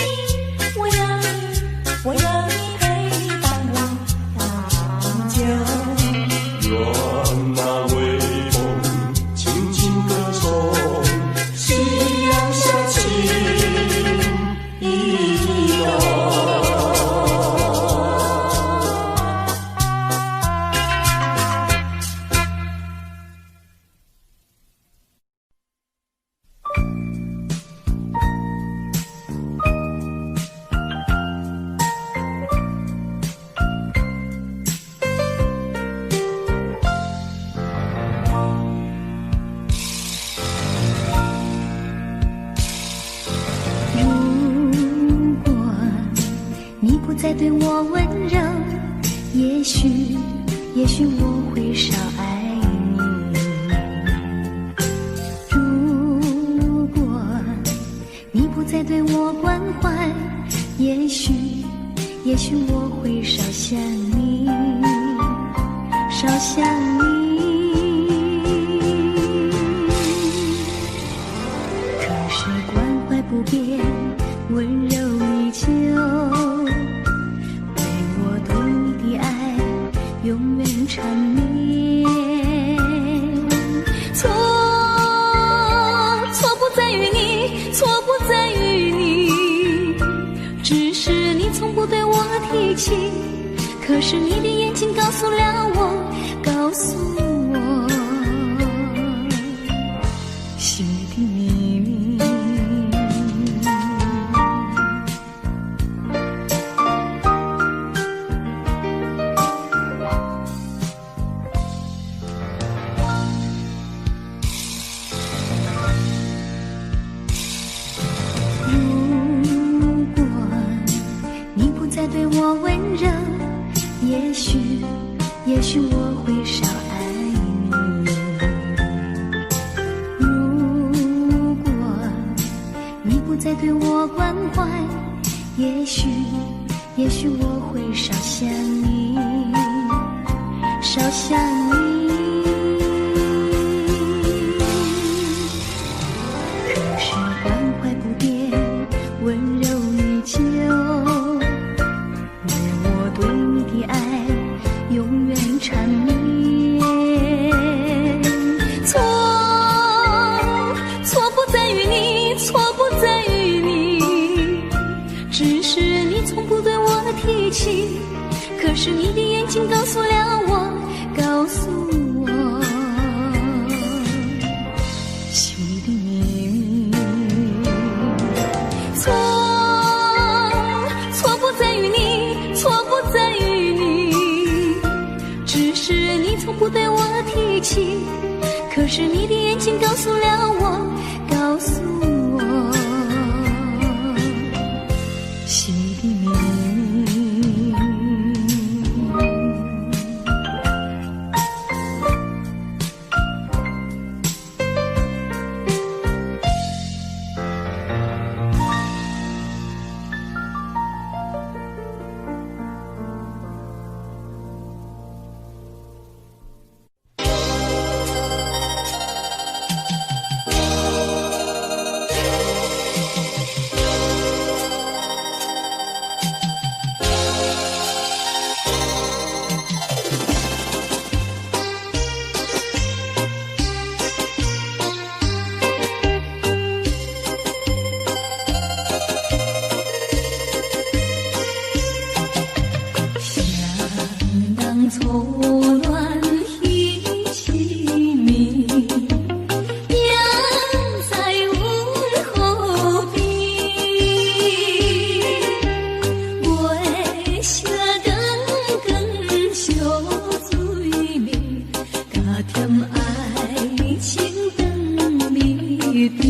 我要你，我要你陪伴我长久。愿那微风轻轻歌颂，夕阳下情意浓。如果你不再对我温柔，也许我会少爱你。如果你不再对我关怀，也许我会少想你，少想你。可是关怀不变，温柔依旧，为我对你的爱永远缠绵。错不在于你，错不在于你，只是你从不对我提起。可是你的眼睛告诉了我，告诉我心里的秘密。如果你不再对我温柔，也许我会少爱你。如果你不再对我关怀，也许我会少想你，少想你。可是关怀不变，温柔依旧，为我对你的爱永远缠绵。错不在于你，错不在于你，只是你从不对我提起。可是你的眼睛告诉了我，告诉我心里的秘密。错不在于你，错不在于你，只是你从不对我提起。可是你的眼睛告诉了我，告诉我心里的秘密。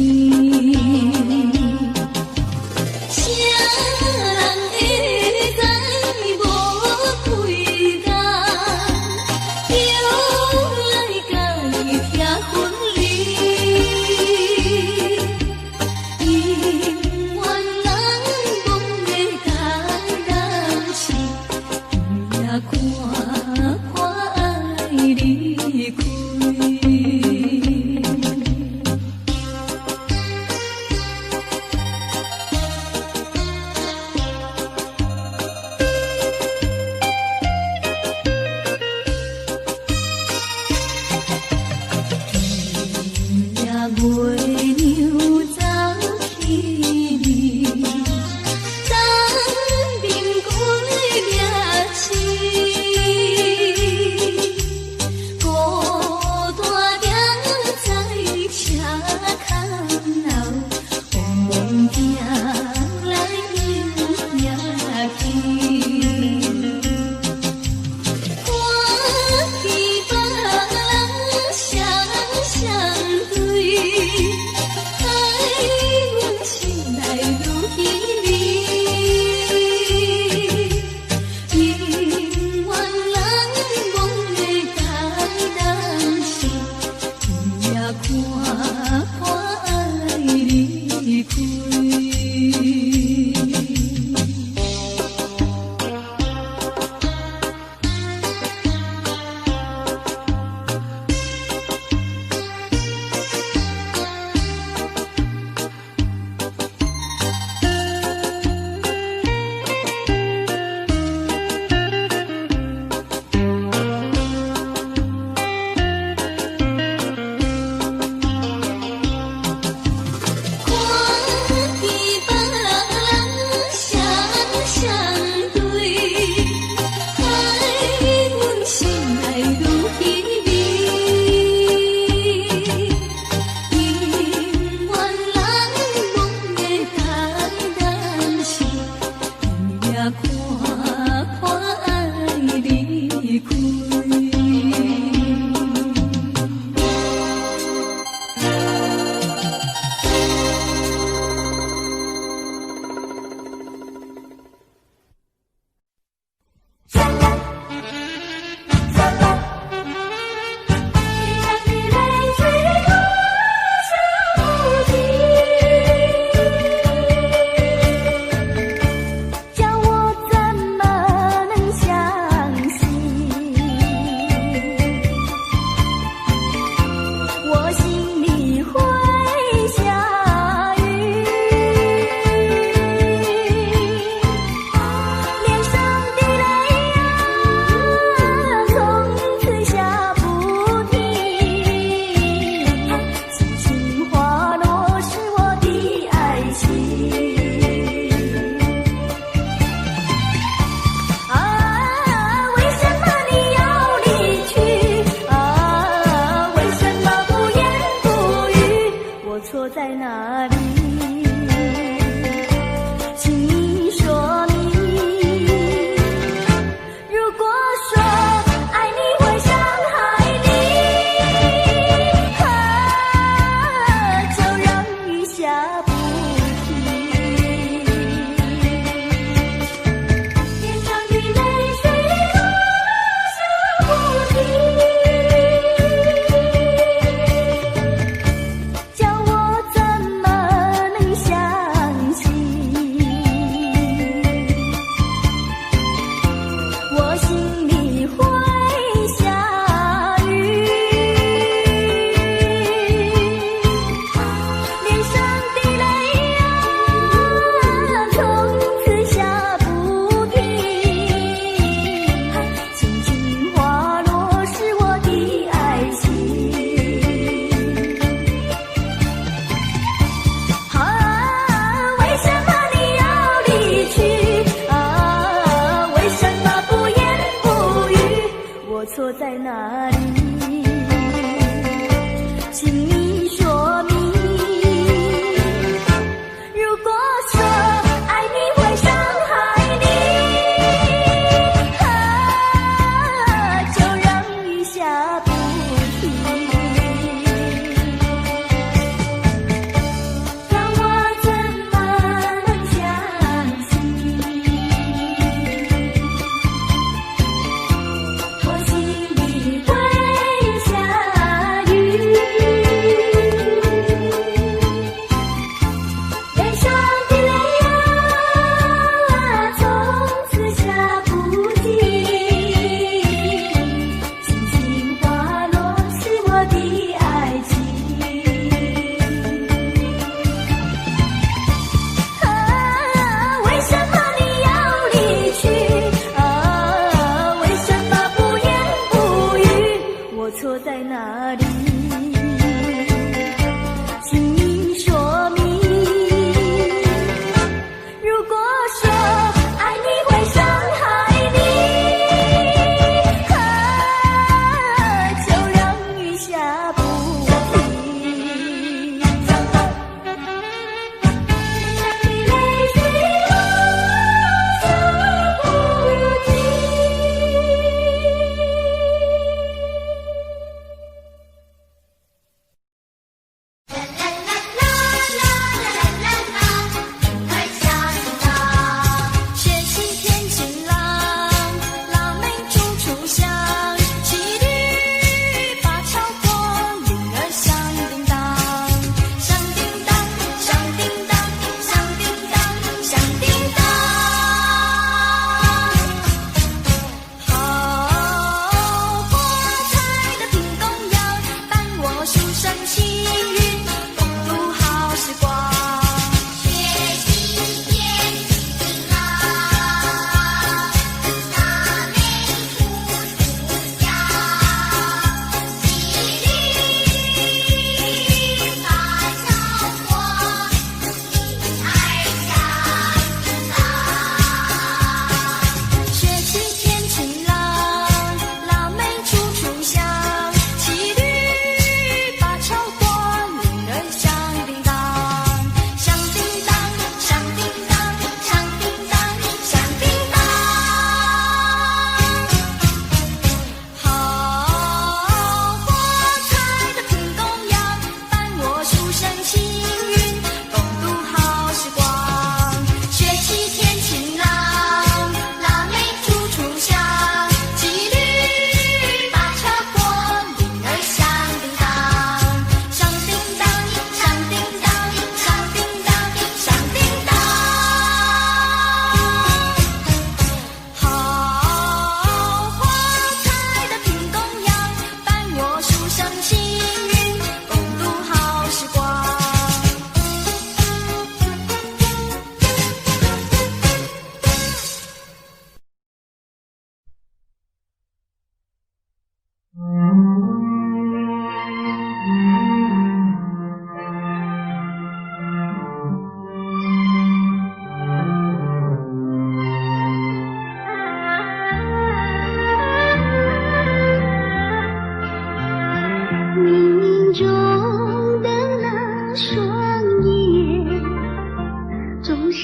天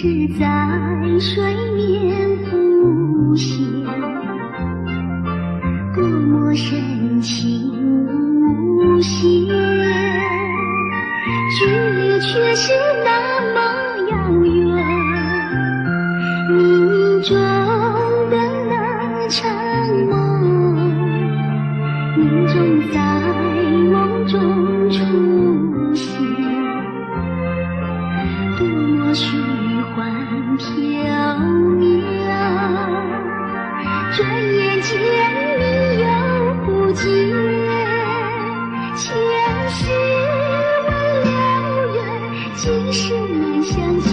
是在水面浮现，多么深情无限，距离却是那么遥远。冥冥中的那场梦，命中在梦中出现，多么虚幻缥缈，转眼间你又不见。前世未了缘，今生难相见，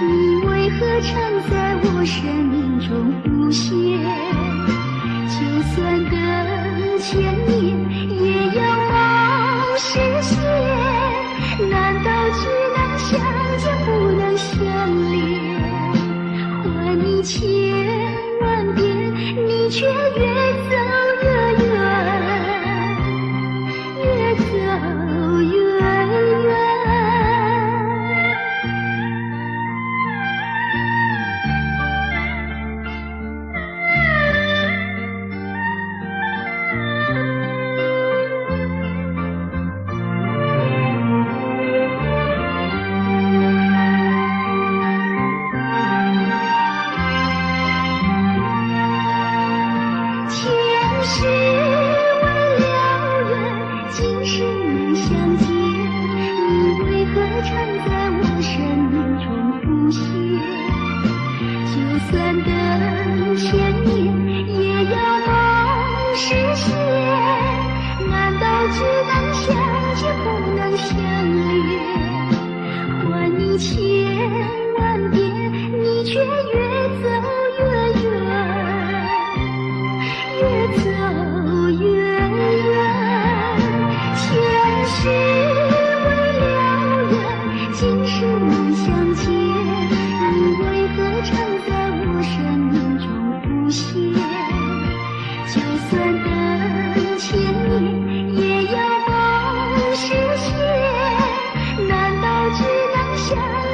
你为何常在我生命中浮现？就算等千年，也要梦实现。难道只能相见不能相恋？还你千万遍，你却越走越远，越走越远。前世未了缘，今生难相见，你为何常在我生命中浮现？就算等千年，也要梦实现。难道只能相见不能相恋？还你千万遍，你却越走越远，越走越远。前世未了缘，今生难相见，你为何常在我生命中浮现？就算等千年，也要梦实现。难道只能相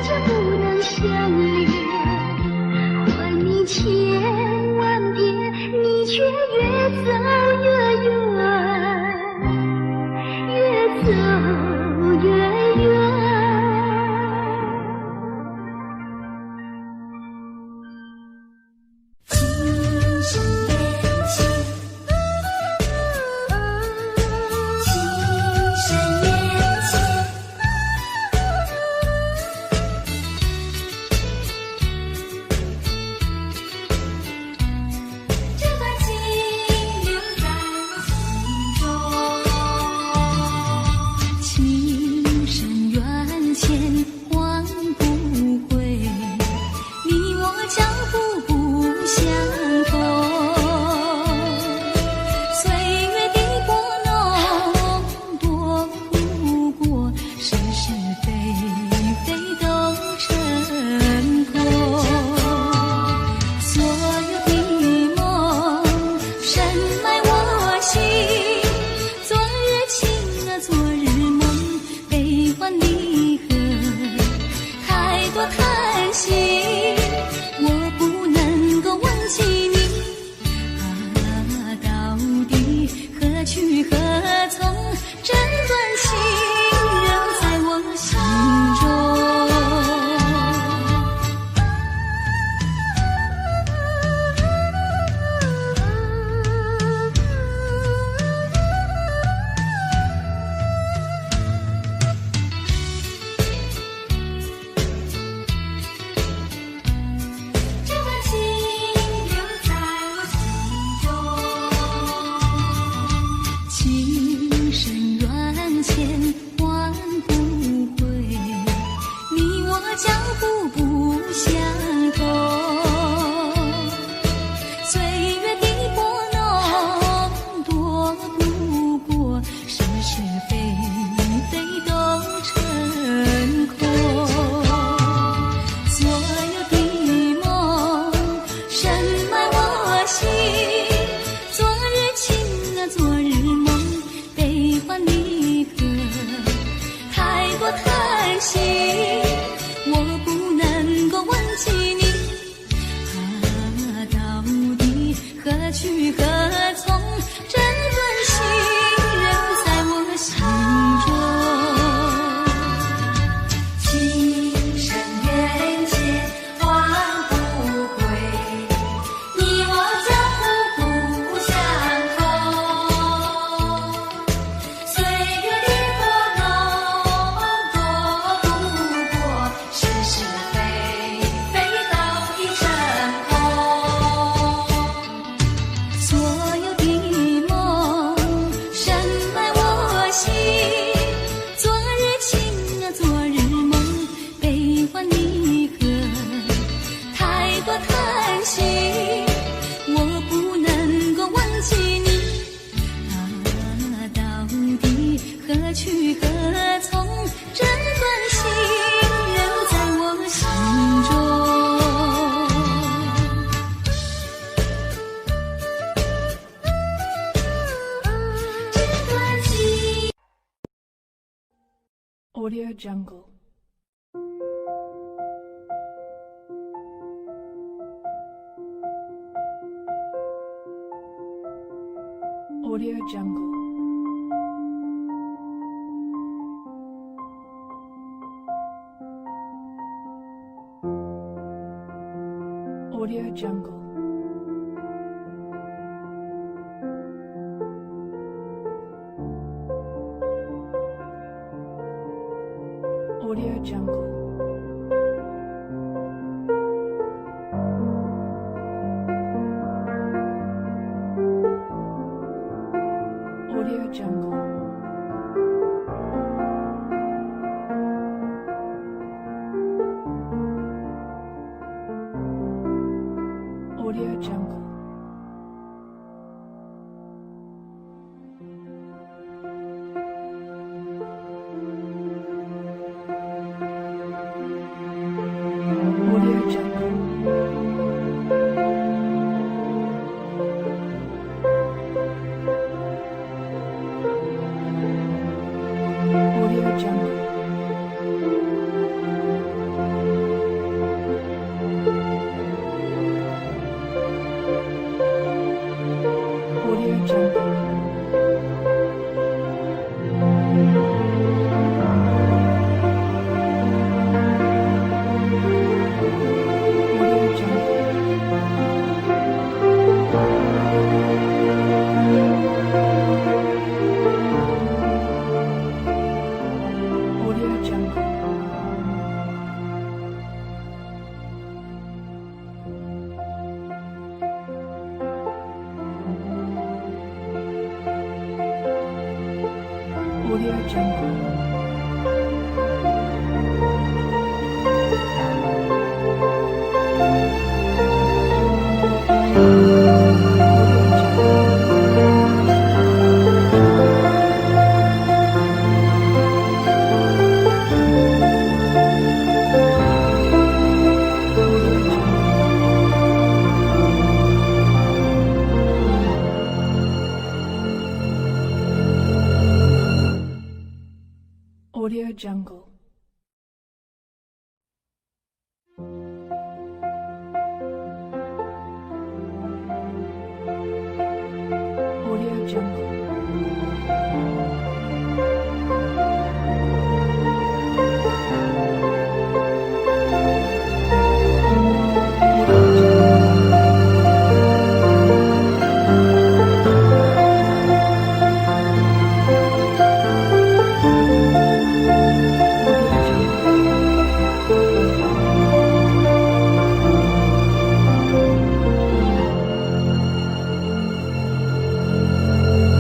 见不能相恋？还你千万遍，你却越走越远，越走越远。情深缘浅，情深缘浅。这段情留在我心中，情深缘浅换不回，你我脚步不相同。岁月的波浓，躲不过是是非非都成空。所有的梦深埋我心，昨日情啊昨日梦，悲欢离合太多叹息，我不能够忘记你啊，到底何去何从？这段情仍在我心中。这段情留在我心中，情深缘浅换不回，你我脚步不相同。岁月的波浓，躲不过是是非非都成空。所有的梦深埋我心，昨日情啊昨日梦，悲欢离合太过叹息，我不能够 Audio Jungle. Audio Jungle. Audio Jungle. Audio Jungle. Audio Jungle. Audio Jungle. Audio Jungle. Audio Jungle. Audio Jungle. Audio Jungle. Audio Jungle. Audio Jungle. Audio Jungle. Audio Jungle.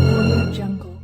Audio Jungle.